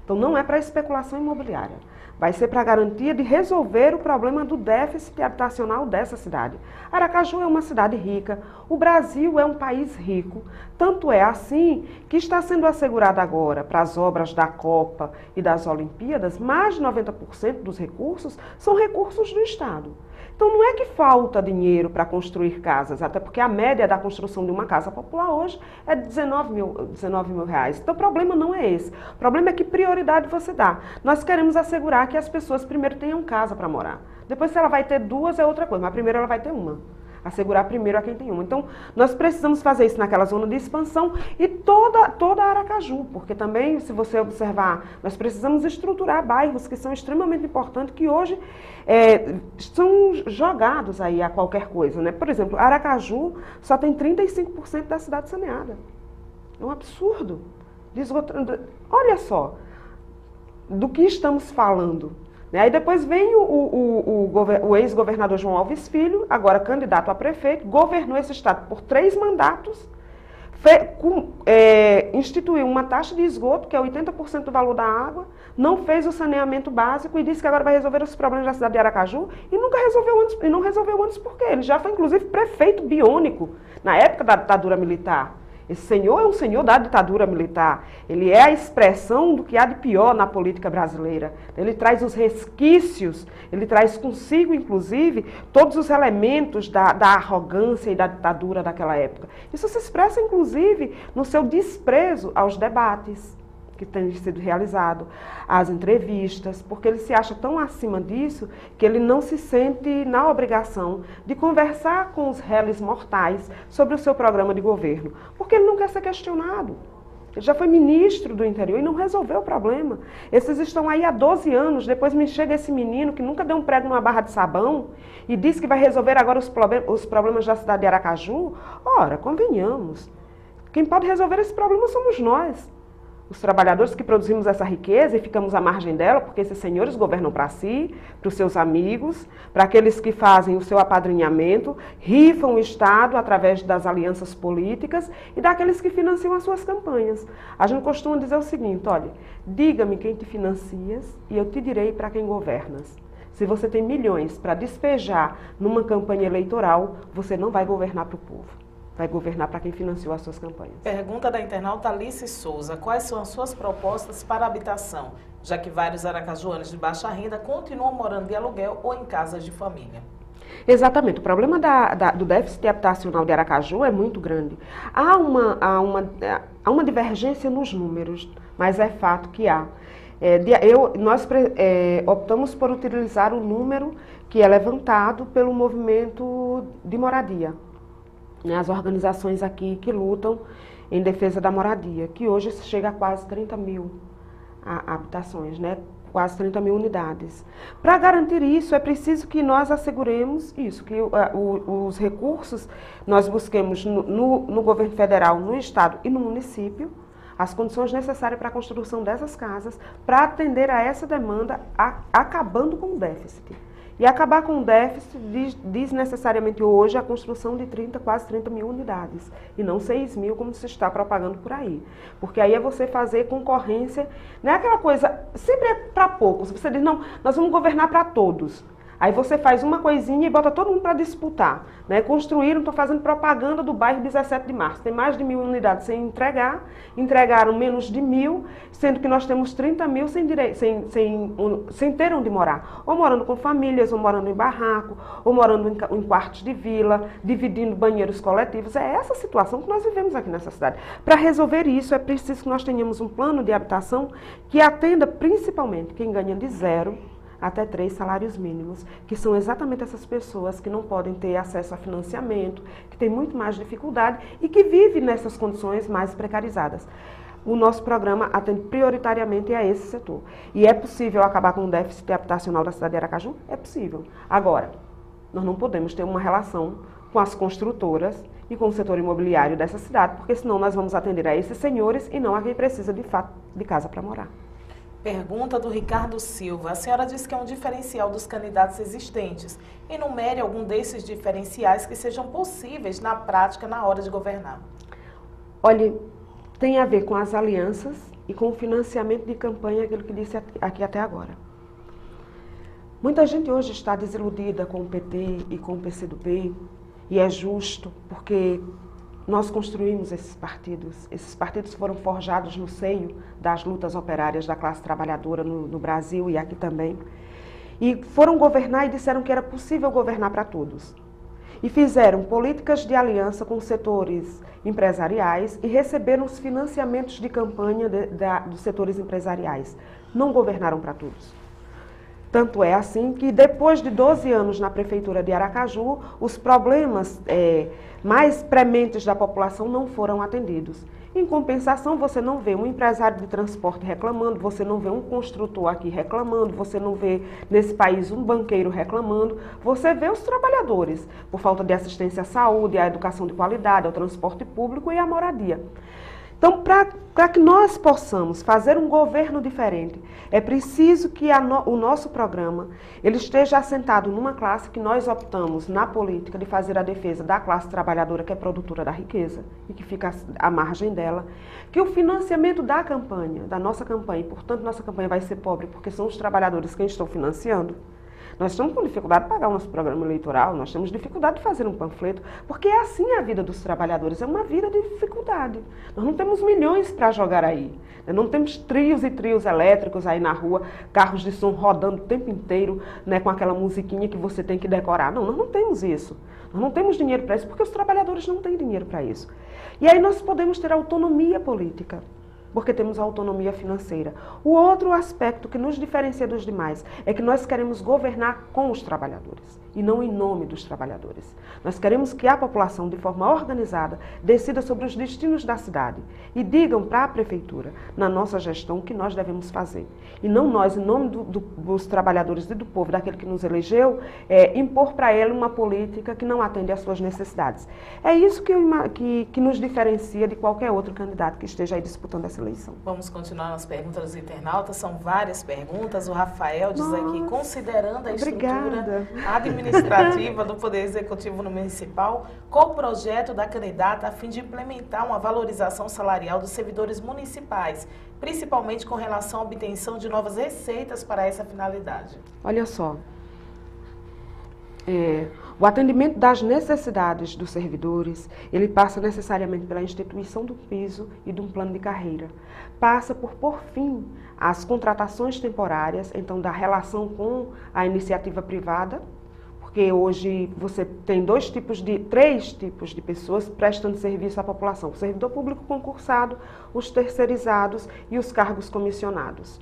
Então não é para especulação imobiliária. Vai ser para a garantia de resolver o problema do déficit habitacional dessa cidade. Aracaju é uma cidade rica, o Brasil é um país rico, tanto é assim que está sendo assegurado agora para as obras da Copa e das Olimpíadas, mais de 90% dos recursos são recursos do Estado. Então não é que falta dinheiro para construir casas, até porque a média da construção de uma casa popular hoje é de 19 mil reais. Então o problema não é esse. O problema é que prioridade você dá. Nós queremos assegurar que as pessoas primeiro tenham casa para morar. Depois se ela vai ter duas é outra coisa, mas primeiro ela vai ter uma. Assegurar primeiro a quem tem uma. Então, nós precisamos fazer isso naquela zona de expansão e toda Aracaju, porque também, se você observar, nós precisamos estruturar bairros que são extremamente importantes, que hoje são jogados aí a qualquer coisa, né? Por exemplo, Aracaju só tem 35% da cidade saneada. É um absurdo. Olha só do que estamos falando. Aí depois vem o ex-governador João Alves Filho, agora candidato a prefeito, governou esse estado por 3 mandatos, instituiu uma taxa de esgoto, que é 80% do valor da água, não fez o saneamento básico e disse que agora vai resolver os problemas da cidade de Aracaju e nunca resolveu antes, e não resolveu antes por quê? Ele já foi inclusive prefeito biônico na época da ditadura militar. Esse senhor é um senhor da ditadura militar. Ele é a expressão do que há de pior na política brasileira. Ele traz os resquícios, ele traz consigo, inclusive, todos os elementos da arrogância e da ditadura daquela época. Isso se expressa, inclusive, no seu desprezo aos debates que tem sido realizado, às entrevistas, porque ele se acha tão acima disso que ele não se sente na obrigação de conversar com os réis mortais sobre o seu programa de governo, porque ele não quer ser questionado. Ele já foi ministro do interior e não resolveu o problema. Esses estão aí há 12 anos, depois me chega esse menino que nunca deu um prego numa barra de sabão e disse que vai resolver agora os problemas da cidade de Aracaju. Ora, convenhamos, quem pode resolver esse problema somos nós. Os trabalhadores que produzimos essa riqueza e ficamos à margem dela, porque esses senhores governam para si, para os seus amigos, para aqueles que fazem o seu apadrinhamento, rifam o Estado através das alianças políticas e daqueles que financiam as suas campanhas. A gente costuma dizer o seguinte, olha, diga-me quem te financias e eu te direi para quem governas. Se você tem milhões para despejar numa campanha eleitoral, você não vai governar para o povo. Vai governar para quem financiou as suas campanhas. Pergunta da internauta Alice Souza. Quais são as suas propostas para habitação, já que vários aracajuanos de baixa renda continuam morando de aluguel ou em casas de família? Exatamente. O problema do déficit habitacional de Aracaju é muito grande. Há uma divergência nos números, mas é fato que há. Nós optamos por utilizar o número que é levantado pelo movimento de moradia. As organizações aqui que lutam em defesa da moradia, que hoje chega a quase 30 mil habitações, né? Quase 30 mil unidades. Para garantir isso, é preciso que nós asseguremos isso, que os recursos nós busquemos no governo federal, no estado e no município, as condições necessárias para a construção dessas casas, para atender a essa demanda, acabando com o déficit. E acabar com o déficit diz necessariamente hoje a construção de quase 30 mil unidades, e não 6 mil como se está propagando por aí. Porque aí é você fazer concorrência, não é aquela coisa, sempre é para poucos, você diz, não, nós vamos governar para todos. Aí você faz uma coisinha e bota todo mundo para disputar. Né? Construíram, estou fazendo propaganda do bairro 17 de Março. Tem mais de 1.000 unidades sem entregar, entregaram menos de 1.000, sendo que nós temos 30 mil sem ter onde morar. Ou morando com famílias, ou morando em barraco, ou morando em quartos de vila, dividindo banheiros coletivos. É essa situação que nós vivemos aqui nessa cidade. Para resolver isso, é preciso que nós tenhamos um plano de habitação que atenda principalmente quem ganha de 0 até 3 salários mínimos, que são exatamente essas pessoas que não podem ter acesso a financiamento, que têm muito mais dificuldade e que vivem nessas condições mais precarizadas. O nosso programa atende prioritariamente a esse setor. E é possível acabar com o déficit habitacional da cidade de Aracaju? É possível. Agora, nós não podemos ter uma relação com as construtoras e com o setor imobiliário dessa cidade, porque senão nós vamos atender a esses senhores e não a quem precisa de fato de casa para morar. Pergunta do Ricardo Silva. A senhora disse que é um diferencial dos candidatos existentes. Enumere algum desses diferenciais que sejam possíveis na prática na hora de governar. Olha, tem a ver com as alianças e com o financiamento de campanha, aquilo que disse aqui até agora. Muita gente hoje está desiludida com o PT e com o PCdoB, e é justo, porque nós construímos esses partidos foram forjados no seio das lutas operárias da classe trabalhadora no Brasil e aqui também, e foram governar e disseram que era possível governar para todos. E fizeram políticas de aliança com setores empresariais e receberam os financiamentos de campanha dos setores empresariais. Não governaram para todos. Tanto é assim que depois de 12 anos na Prefeitura de Aracaju, os problemas mais prementes da população não foram atendidos. Em compensação, você não vê um empresário de transporte reclamando, você não vê um construtor aqui reclamando, você não vê nesse país um banqueiro reclamando, você vê os trabalhadores, por falta de assistência à saúde, à educação de qualidade, ao transporte público e à moradia. Então, para que nós possamos fazer um governo diferente, é preciso que o nosso programa ele esteja assentado numa classe que nós optamos na política de fazer a defesa da classe trabalhadora que é produtora da riqueza e que fica à margem dela, que o financiamento da campanha, da nossa campanha, e portanto nossa campanha vai ser pobre porque são os trabalhadores quem estão financiando. Nós estamos com dificuldade de pagar o nosso programa eleitoral, nós temos dificuldade de fazer um panfleto, porque é assim a vida dos trabalhadores, é uma vida de dificuldade. Nós não temos milhões para jogar aí, não temos trios e trios elétricos aí na rua, carros de som rodando o tempo inteiro, né, com aquela musiquinha que você tem que decorar. Não, nós não temos isso. Nós não temos dinheiro para isso, porque os trabalhadores não têm dinheiro para isso. E aí nós podemos ter autonomia política, porque temos autonomia financeira. O outro aspecto que nos diferencia dos demais é que nós queremos governar com os trabalhadores e não em nome dos trabalhadores. Nós queremos que a população, de forma organizada, decida sobre os destinos da cidade e digam para a prefeitura, na nossa gestão, o que nós devemos fazer. E não nós, em nome dos trabalhadores e do povo, daquele que nos elegeu, impor para ele uma política que não atende às suas necessidades. É isso que nos diferencia de qualquer outro candidato que esteja aí disputando essa eleição. Vamos continuar nas perguntas dos internautas, são várias perguntas. O Rafael diz aqui, considerando a estrutura administrativa do Poder Executivo no Municipal, qual o projeto da candidata a fim de implementar uma valorização salarial dos servidores municipais, principalmente com relação à obtenção de novas receitas para essa finalidade? Olha só, o atendimento das necessidades dos servidores, ele passa necessariamente pela instituição do piso e de um plano de carreira. Passa por fim às contratações temporárias, então da relação com a iniciativa privada, porque hoje você tem três tipos de pessoas prestando serviço à população: o servidor público concursado, os terceirizados e os cargos comissionados.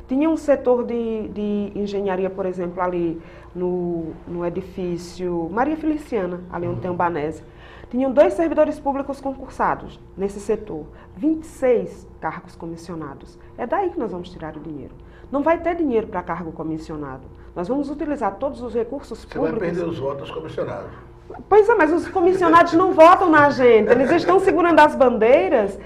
Tinha um setor de engenharia, por exemplo, ali no edifício Maria Feliciana, ali onde tem o Banese. Tinham 2 servidores públicos concursados nesse setor, 26 cargos comissionados. É daí que nós vamos tirar o dinheiro. Não vai ter dinheiro para cargo comissionado. Nós vamos utilizar todos os recursos públicos. Você vai perder os votos comissionados. Pois é, mas os comissionados não votam na gente. Eles estão segurando as bandeiras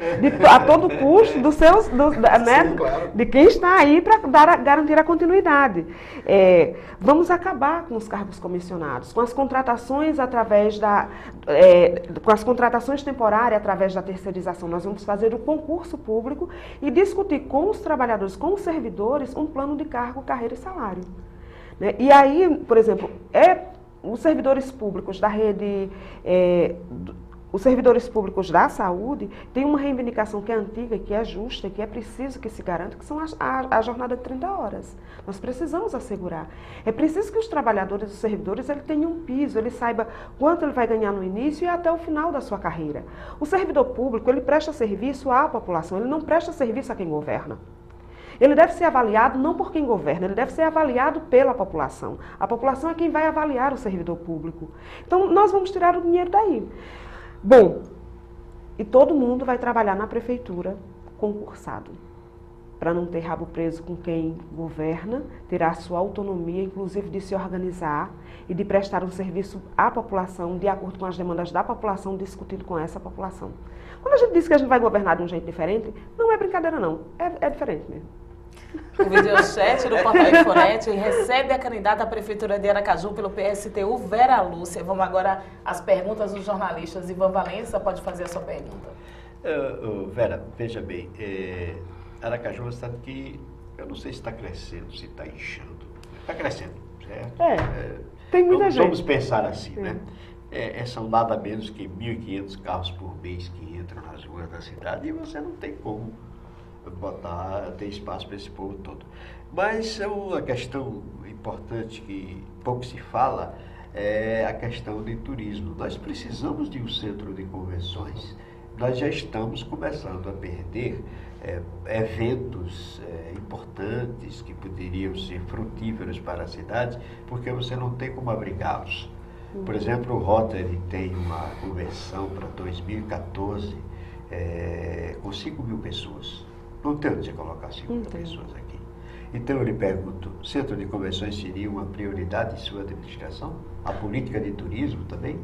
a todo custo Sim, claro. de quem está aí para garantir a continuidade. Vamos acabar com os cargos comissionados, com as contratações com as contratações temporárias através da terceirização. Nós vamos fazer o concurso público e discutir com os trabalhadores, com os servidores, um plano de cargo, carreira e salário. né? E aí, por exemplo, os servidores públicos da rede, os servidores públicos da saúde têm uma reivindicação que é antiga, que é justa, que é preciso que se garanta, que são a jornada de 30 horas. Nós precisamos assegurar. É preciso que os trabalhadores e os servidores ele tenham um piso, ele saiba quanto ele vai ganhar no início e até o final da sua carreira. O servidor público, ele presta serviço à população, ele não presta serviço a quem governa. Ele deve ser avaliado não por quem governa, ele deve ser avaliado pela população. A população é quem vai avaliar o servidor público. Então, nós vamos tirar o dinheiro daí. Bom, e todo mundo vai trabalhar na prefeitura concursado, para não ter rabo preso com quem governa, terá a sua autonomia, inclusive de se organizar e de prestar um serviço à população, de acordo com as demandas da população, discutido com essa população. Quando a gente diz que a gente vai governar de um jeito diferente, não é brincadeira não, é diferente mesmo. O videochat do Portal Infonet recebe a candidata à Prefeitura de Aracaju pelo PSTU, Vera Lúcia. Vamos agora às perguntas dos jornalistas. Ivan Valença pode fazer a sua pergunta. Vera, veja bem, Aracaju é uma cidade que eu não sei se está crescendo, se está inchando. Está crescendo, certo? Tem muita gente. Vamos pensar assim, né? São nada menos que 1.500 carros por mês que entram nas ruas da cidade e você não tem como ter espaço para esse povo todo. Mas é uma questão importante que pouco se fala, é a questão de turismo. Nós precisamos de um centro de convenções. Nós já estamos começando a perder eventos importantes que poderiam ser frutíferos para a cidade, porque você não tem como abrigá-los. Por exemplo, o Rotary tem uma convenção para 2014 com 5.000 pessoas. Não tem onde você colocar 5.000 pessoas aqui. Então eu lhe pergunto, centro de convenções seria uma prioridade em sua administração? A política de turismo também?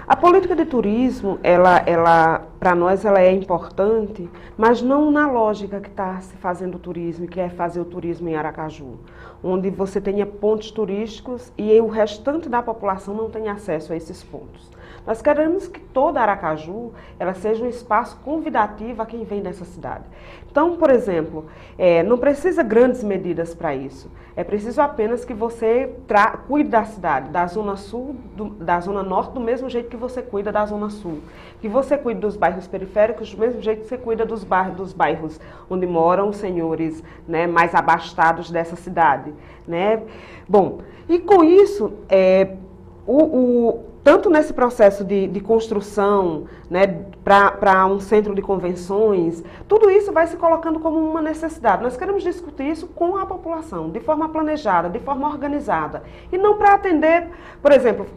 A política de turismo, ela para nós, ela é importante, mas não na lógica que está se fazendo o turismo, que é fazer o turismo em Aracaju, onde você tenha pontos turísticos e o restante da população não tenha acesso a esses pontos. Nós queremos que toda Aracaju ela seja um espaço convidativo a quem vem nessa cidade. Então, por exemplo, não precisa grandes medidas para isso. É preciso apenas que você cuide da cidade, da zona sul, da zona norte, do mesmo jeito que você cuida da zona sul. Que você cuide dos bairros periféricos do mesmo jeito que você cuida dos bairros onde moram os senhores, né, mais abastados dessa cidade, né? Bom, e com isso, tanto nesse processo de construção, né, para um centro de convenções, tudo isso vai se colocando como uma necessidade. Nós queremos discutir isso com a população, de forma planejada, de forma organizada. E não para atender, por exemplo,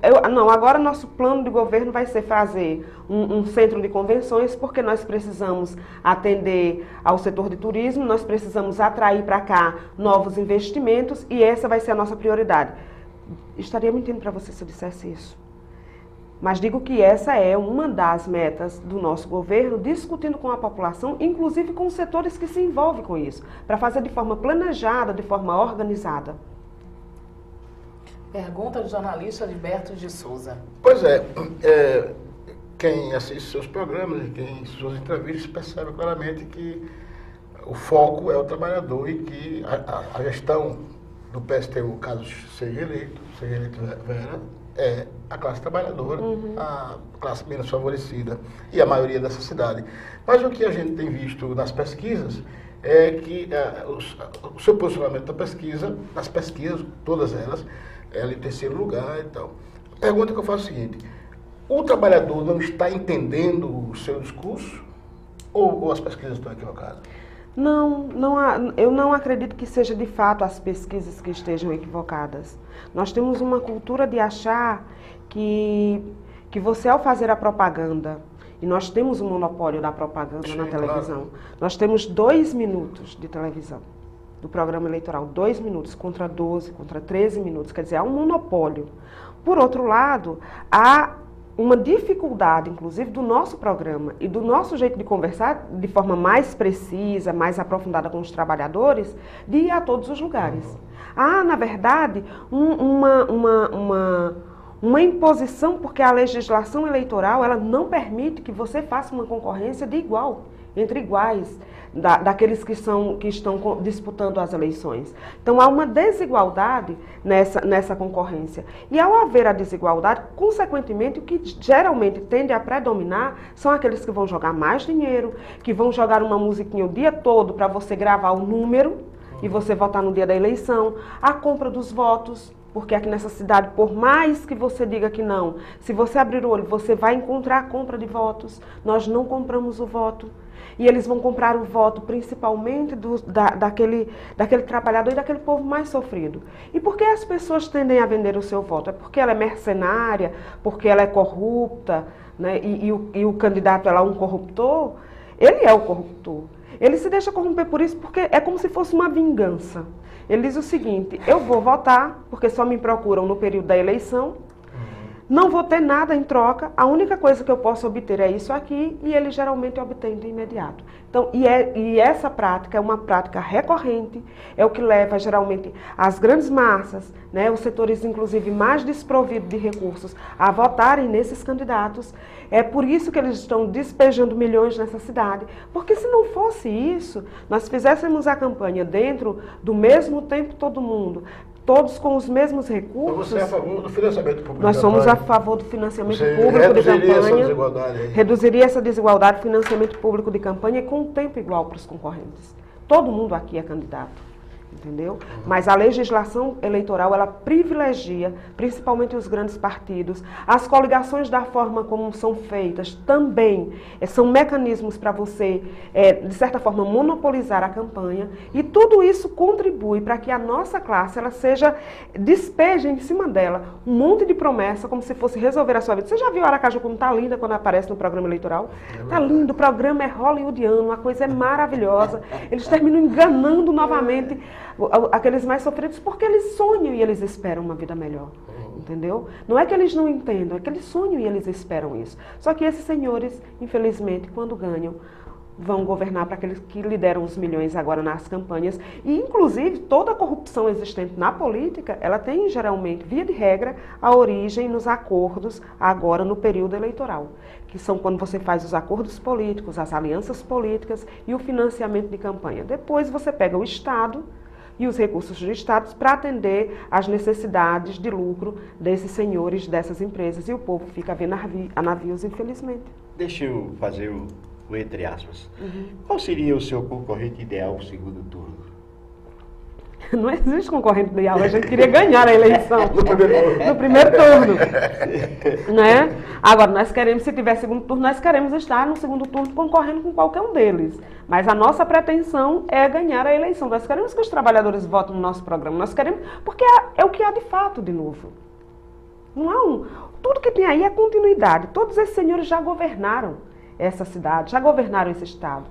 agora nosso plano de governo vai ser fazer um centro de convenções, porque nós precisamos atender ao setor de turismo, nós precisamos atrair para cá novos investimentos e essa vai ser a nossa prioridade. Estaria mentindo para você se eu dissesse isso. Mas digo que essa é uma das metas do nosso governo, discutindo com a população, inclusive com os setores que se envolvem com isso, para fazer de forma planejada, de forma organizada. Pergunta do jornalista Alberto de Souza. Pois quem assiste seus programas e quem suas entrevistas percebe claramente que o foco é o trabalhador e que a gestão do PSTU, caso seja eleito Vera, é a classe trabalhadora, a classe menos favorecida e a maioria dessa cidade. Mas o que a gente tem visto nas pesquisas é que o seu posicionamento nas pesquisas, todas elas, ela em terceiro lugar e tal. A pergunta que eu faço é a seguinte: o trabalhador não está entendendo o seu discurso ou as pesquisas estão equivocadas? Eu não acredito que seja de fato as pesquisas que estejam equivocadas. Nós temos uma cultura de achar que você, ao fazer a propaganda, e nós temos um monopólio da propaganda na televisão, nós temos 2 minutos de televisão do programa eleitoral, 2 minutos contra 12, contra 13 minutos, quer dizer, há um monopólio. Por outro lado, há uma dificuldade, inclusive, do nosso programa e do nosso jeito de conversar de forma mais precisa, mais aprofundada com os trabalhadores, de ir a todos os lugares. Há, na verdade, uma imposição, porque a legislação eleitoral ela não permite que você faça uma concorrência de igual entre iguais daqueles que estão disputando as eleições. Então há uma desigualdade nessa concorrência. E ao haver a desigualdade, consequentemente, o que geralmente tende a predominar são aqueles que vão jogar mais dinheiro, que vão jogar uma musiquinha o dia todo para você gravar o número e você votar no dia da eleição, a compra dos votos. Porque aqui nessa cidade, por mais que você diga que não, se você abrir o olho, você vai encontrar a compra de votos. Nós não compramos o voto. E eles vão comprar o voto principalmente daquele trabalhador e daquele povo mais sofrido. E por que as pessoas tendem a vender o seu voto? É porque ela é mercenária, porque ela é corrupta, né? E o candidato é lá um corruptor? Ele é o corruptor. Ele se deixa corromper por isso porque é como se fosse uma vingança. Ele diz o seguinte: eu vou votar porque só me procuram no período da eleição, não vou ter nada em troca, a única coisa que eu posso obter é isso aqui, e ele geralmente obtém de imediato. Então, e essa prática é uma prática recorrente, é o que leva geralmente as grandes massas, né, os setores inclusive mais desprovidos de recursos, a votarem nesses candidatos. É por isso que eles estão despejando milhões nessa cidade, porque se não fosse isso, nós fizéssemos a campanha dentro do mesmo tempo todo mundo, todos com os mesmos recursos. Você é a favor do financiamento público? Nós somos a favor do financiamento público de campanha. Reduziria essa desigualdade, financiamento público de campanha, e com um tempo igual para os concorrentes. Todo mundo aqui é candidato, entendeu? Mas a legislação eleitoral, ela privilegia, principalmente os grandes partidos. As coligações, da forma como são feitas, também são mecanismos para você, de certa forma, monopolizar a campanha. E tudo isso contribui para que a nossa classe, ela despeje em cima dela um monte de promessa, como se fosse resolver a sua vida. Você já viu Aracaju como está linda quando aparece no programa eleitoral? Está lindo, o programa é hollywoodiano, a coisa é maravilhosa. Eles terminam enganando novamente aqueles mais sofridos, porque eles sonham e eles esperam uma vida melhor, entendeu? Não é que eles não entendam, é que eles sonham e eles esperam isso. Só que esses senhores, infelizmente, quando ganham, vão governar para aqueles que lideram os milhões agora nas campanhas. E, inclusive, toda a corrupção existente na política, ela tem, geralmente, via de regra, a origem nos acordos agora no período eleitoral, que são quando você faz os acordos políticos, as alianças políticas e o financiamento de campanha. Depois você pega o Estado e os recursos do Estado para atender às necessidades de lucro desses senhores, dessas empresas, e o povo fica vendo a navios, infelizmente. Deixa eu fazer o entre aspas. Qual seria o seu concorrente ideal no segundo turno? Não existe concorrente ideal, a gente queria ganhar a eleição no primeiro turno. Né? Agora, nós queremos, se tiver segundo turno, nós queremos estar no segundo turno concorrendo com qualquer um deles. Mas a nossa pretensão é ganhar a eleição. Nós queremos que os trabalhadores votem no nosso programa. Nós queremos, porque é o que há de fato de novo. Não há tudo que tem aí é continuidade. Todos esses senhores já governaram essa cidade, já governaram esse estado.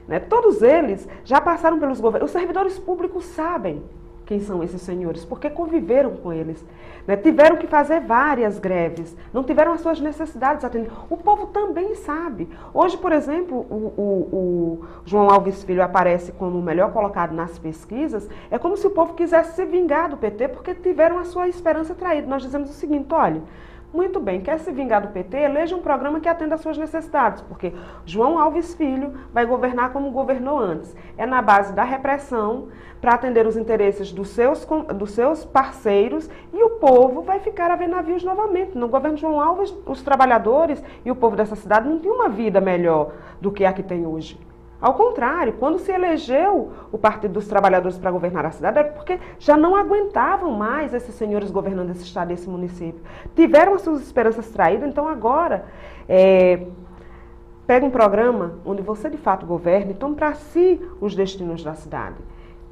Né? Todos eles já passaram pelos governos. Os servidores públicos sabem quem são esses senhores, porque conviveram com eles. Né? Tiveram que fazer várias greves, não tiveram as suas necessidades atendidas. O povo também sabe. Hoje, por exemplo, o João Alves Filho aparece como o melhor colocado nas pesquisas. É como se o povo quisesse se vingar do PT, porque tiveram a sua esperança traída. Nós dizemos o seguinte: olha, muito bem, quer se vingar do PT, eleja um programa que atenda às suas necessidades, porque João Alves Filho vai governar como governou antes. É na base da repressão, para atender os interesses dos seus parceiros, e o povo vai ficar a ver navios novamente. No governo de João Alves, os trabalhadores e o povo dessa cidade não tinham uma vida melhor do que a que tem hoje. Ao contrário, quando se elegeu o Partido dos Trabalhadores para governar a cidade, é porque já não aguentavam mais esses senhores governando esse estado e esse município. Tiveram as suas esperanças traídas, então agora pega um programa onde você de fato governa e tome para si os destinos da cidade.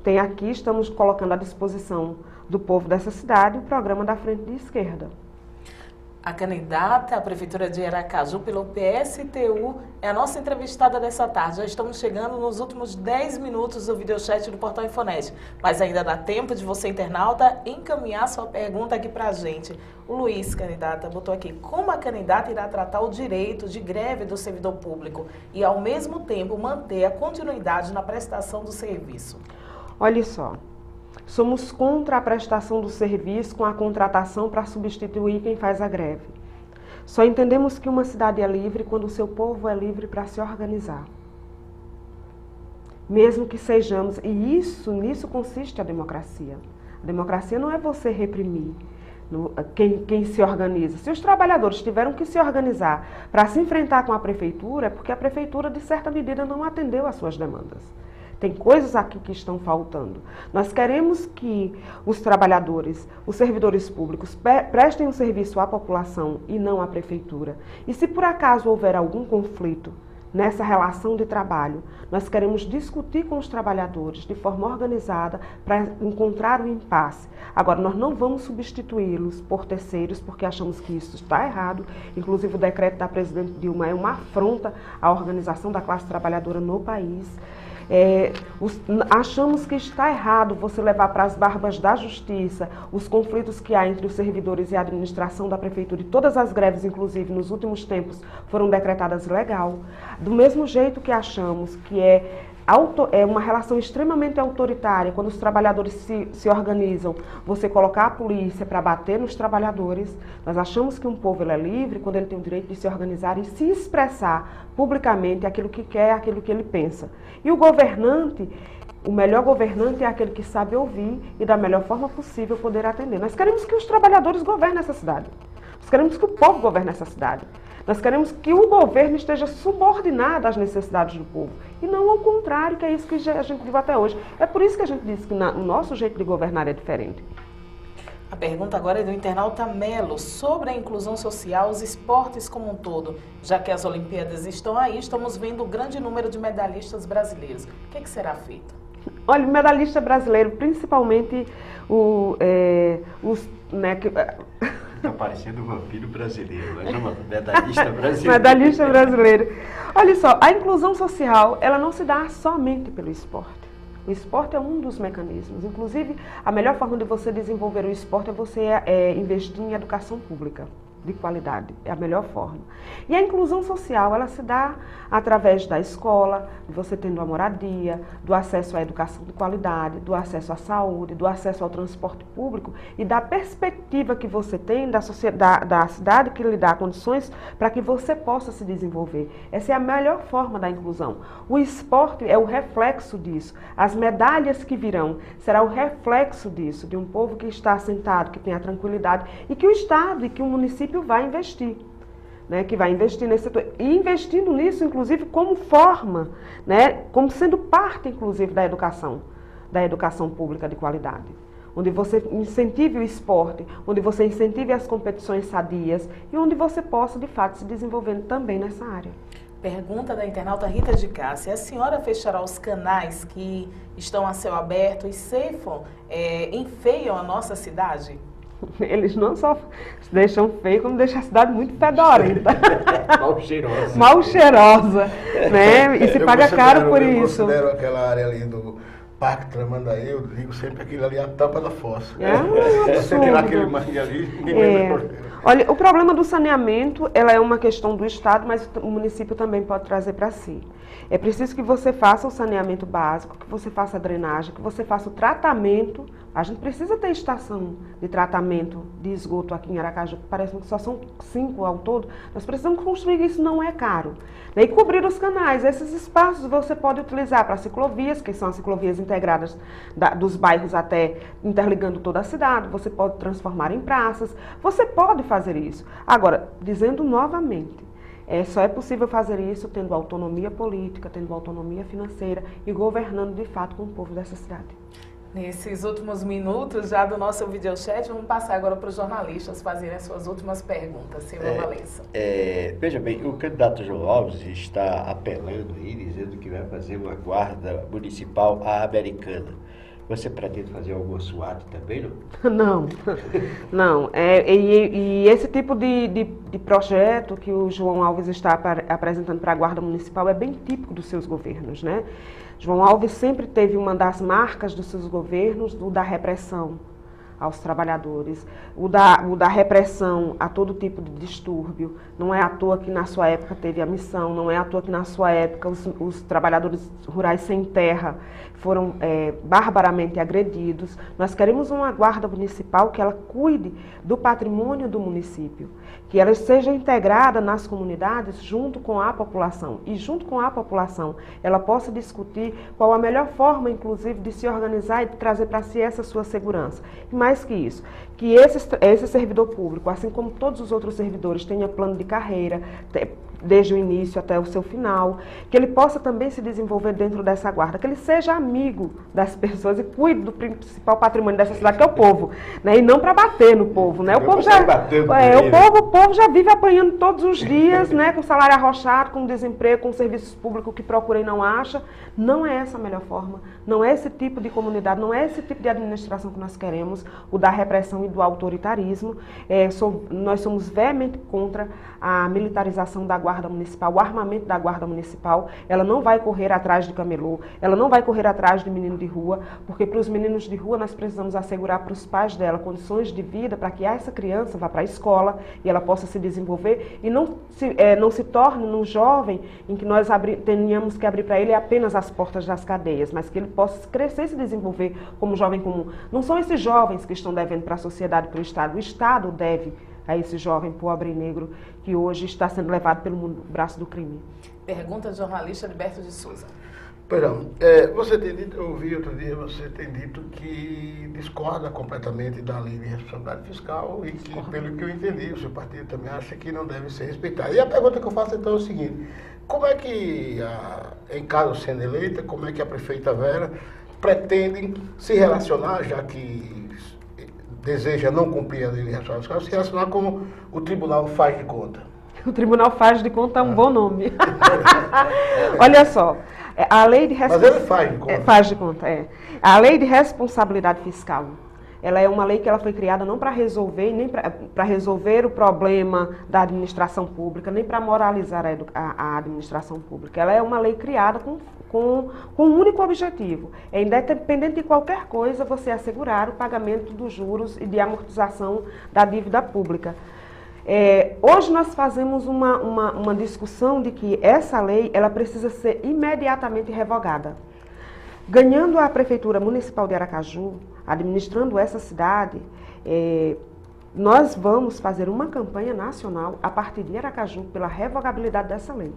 Tem aqui, estamos colocando à disposição do povo dessa cidade o programa da Frente de Esquerda. A candidata à Prefeitura de Aracaju pelo PSTU é a nossa entrevistada dessa tarde. Já estamos chegando nos últimos 10 minutos do videochat do Portal Infonet. Mas ainda dá tempo de você, internauta, encaminhar sua pergunta aqui pra gente. O Luiz, candidata, botou aqui: como a candidata irá tratar o direito de greve do servidor público e, ao mesmo tempo, manter a continuidade na prestação do serviço? Olha só. Somos contra a prestação do serviço com a contratação para substituir quem faz a greve. Só entendemos que uma cidade é livre quando o seu povo é livre para se organizar. mesmo que sejamos, e nisso consiste a democracia. A democracia não é você reprimir quem se organiza. Se os trabalhadores tiveram que se organizar para se enfrentar com a prefeitura, é porque a prefeitura, de certa medida, não atendeu às suas demandas. Tem coisas aqui que estão faltando. Nós queremos que os trabalhadores, os servidores públicos, prestem um serviço à população e não à prefeitura. E se por acaso houver algum conflito nessa relação de trabalho, nós queremos discutir com os trabalhadores de forma organizada para encontrar o impasse. Agora, nós não vamos substituí-los por terceiros, porque achamos que isso está errado. Inclusive, o decreto da presidente Dilma é uma afronta à organização da classe trabalhadora no país. Achamos que está errado você levar para as barbas da justiça os conflitos que há entre os servidores e a administração da prefeitura, e todas as greves, inclusive nos últimos tempos, foram decretadas legal. Do mesmo jeito que achamos que é uma relação extremamente autoritária, quando os trabalhadores se organizam, você colocar a polícia para bater nos trabalhadores. Nós achamos que um povo ele é livre quando ele tem o direito de se organizar e se expressar publicamente aquilo que quer, aquilo que ele pensa. E o governante, o melhor governante é aquele que sabe ouvir e da melhor forma possível poder atender. Nós queremos que os trabalhadores governem essa cidade. Nós queremos que o povo governe essa cidade. Nós queremos que o governo esteja subordinado às necessidades do povo. E não ao contrário, que é isso que a gente viu até hoje. É por isso que a gente disse que o nosso jeito de governar é diferente. A pergunta agora é do internauta Melo, sobre a inclusão social, os esportes como um todo. Já que as Olimpíadas estão aí, estamos vendo um grande número de medalhistas brasileiros. O que será feito? Olha, o medalhista brasileiro, principalmente os... Está parecendo um vampiro brasileiro, mas é uma medalhista brasileiro. Medalhista brasileiro. Olha só, a inclusão social, ela não se dá somente pelo esporte. O esporte é um dos mecanismos. Inclusive, a melhor forma de você desenvolver o esporte é você investir em educação pública de qualidade. É a melhor forma. E a inclusão social, ela se dá através da escola, de você tendo a moradia, do acesso à educação de qualidade, do acesso à saúde, do acesso ao transporte público e da perspectiva que você tem da cidade que lhe dá condições para que você possa se desenvolver. Essa é a melhor forma da inclusão. O esporte é o reflexo disso. As medalhas que virão será o reflexo disso, de um povo que está assentado, que tem a tranquilidade e que o Estado e que o município vai investir. Né, que vai investir nesse setor, e investindo nisso, inclusive, como forma, né, como sendo parte, inclusive, da educação pública de qualidade, onde você incentive o esporte, onde você incentive as competições sadias e onde você possa, de fato, se desenvolver também nessa área. Pergunta da internauta Rita de Cássia: a senhora fechará os canais que estão a céu aberto e ceifam, enfeiam a nossa cidade? Eles não só deixam feio, como deixam a cidade muito fedorenta. Mal cheirosa. Mal cheirosa, né? E se paga caro por isso. Eu considero aquela área ali do Parque Tramandaí, eu digo sempre aquilo ali é a tampa da fossa. É um Você tirar aquele mangue ali, ninguém vai. Olha, o problema do saneamento, ela é uma questão do Estado, mas o município também pode trazer para si. É preciso que você faça o saneamento básico, que você faça a drenagem, que você faça o tratamento. A gente precisa ter estação de tratamento de esgoto aqui em Aracaju, que parece que só são 5 ao todo. Nós precisamos construir isso, não é caro. E cobrir os canais. Esses espaços você pode utilizar para ciclovias, que são as ciclovias integradas dos bairros até interligando toda a cidade. Você pode transformar em praças. Você pode fazer isso. Agora, dizendo novamente, só é possível fazer isso tendo autonomia política, tendo autonomia financeira e governando de fato com o povo dessa cidade. Nesses últimos minutos já do nosso videochat, vamos passar agora para os jornalistas fazerem as suas últimas perguntas. Silvia Valença. Veja bem, o candidato João Alves está apelando aí, dizendo que vai fazer uma guarda municipal à americana. Você pretende fazer alguma SWAT também, não? Não. E esse tipo de projeto que o João Alves está apresentando para a Guarda Municipal é bem típico dos seus governos, né? João Alves sempre teve uma das marcas dos seus governos, da repressão, aos trabalhadores, o da repressão a todo tipo de distúrbio. Não é à toa que na sua época teve a missão, não é à toa que na sua época os trabalhadores rurais sem terra foram barbaramente agredidos. Nós queremos uma guarda municipal que ela cuide do patrimônio do município, que ela seja integrada nas comunidades junto com a população, e junto com a população ela possa discutir qual a melhor forma, inclusive, de se organizar e de trazer para si essa sua segurança. E mais que isso, que esse servidor público, assim como todos os outros servidores, tenha plano de carreira, desde o início até o seu final, que ele possa também se desenvolver dentro dessa guarda, que ele seja amigo das pessoas e cuide do principal patrimônio dessa cidade, que é o povo, né? E não para bater no povo, né? O povo já vive apanhando todos os dias, né? Com salário arrochado, com desemprego, com serviços públicos que procura e não acha. Não é essa a melhor forma, não é esse tipo de comunidade, não é esse tipo de administração que nós queremos, o da repressão e do autoritarismo. Nós somos veemente contra a militarização da Guarda Municipal, o armamento da Guarda Municipal. Ela não vai correr atrás de camelô, ela não vai correr atrás de menino de rua, porque para os meninos de rua nós precisamos assegurar para os pais dela condições de vida para que essa criança vá para a escola e ela possa se desenvolver e não se torne um jovem em que nós tenhamos que abrir para ele apenas as portas das cadeias, mas que ele possa crescer e se desenvolver como jovem comum. Não são esses jovens que estão devendo para a sociedade, para o Estado. O Estado deve a esse jovem pobre e negro que hoje está sendo levado pelo braço do crime. Pergunta do jornalista Alberto de Souza. Perdão, você tem dito, eu ouvi outro dia, você tem dito que discorda completamente da lei de responsabilidade fiscal e que, pelo que eu entendi, o seu partido também acha que não deve ser respeitado. E a pergunta que eu faço então é o seguinte: como é que, em caso sendo eleita, como é que a prefeita Vera pretende se relacionar, já que deseja não cumprir a lei de responsabilidade fiscal, se relacionar com o Tribunal Faz de Conta? O Tribunal Faz de Conta é um bom nome. Olha só, a lei de responsabilidade... Mas ele faz de conta. Faz de conta, é. A lei de responsabilidade fiscal, ela é uma lei que ela foi criada não para resolver, nem para resolver o problema da administração pública, nem para moralizar a administração pública. Ela é uma lei criada com um único objetivo: é, independente de qualquer coisa, você assegurar o pagamento dos juros e de amortização da dívida pública. Hoje nós fazemos uma discussão de que essa lei ela precisa ser imediatamente revogada. Ganhando a Prefeitura Municipal de Aracaju, administrando essa cidade, nós vamos fazer uma campanha nacional a partir de Aracaju pela revogabilidade dessa lei.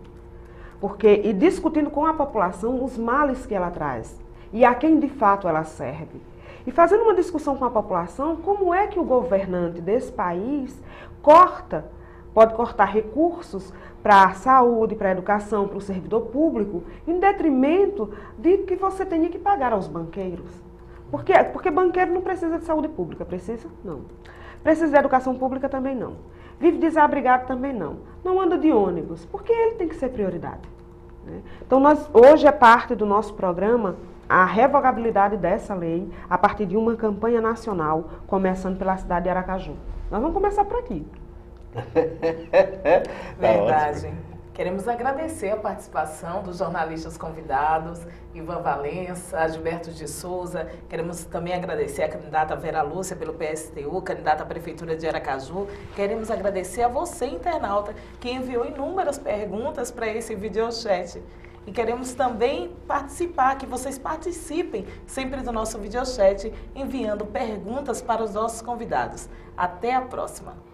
E discutindo com a população os males que ela traz e a quem de fato ela serve. E fazendo uma discussão com a população, como é que o governante desse país pode cortar recursos para a saúde, para a educação, para o servidor público, em detrimento de que você tenha que pagar aos banqueiros. Porque banqueiro não precisa de saúde pública, precisa? Não. Precisa de educação pública também não. Vive desabrigado também não. Não anda de ônibus, porque ele tem que ser prioridade. Né? Então, hoje é parte do nosso programa a revogabilidade dessa lei a partir de uma campanha nacional, começando pela cidade de Aracaju. Nós vamos começar por aqui. Verdade. Queremos agradecer a participação dos jornalistas convidados, Ivan Valença, Gilberto de Souza. Queremos também agradecer a candidata Vera Lúcia pelo PSTU, candidata à Prefeitura de Aracaju. Queremos agradecer a você, internauta, que enviou inúmeras perguntas para esse videochat. E queremos também que vocês participem sempre do nosso videochat, enviando perguntas para os nossos convidados. Até a próxima!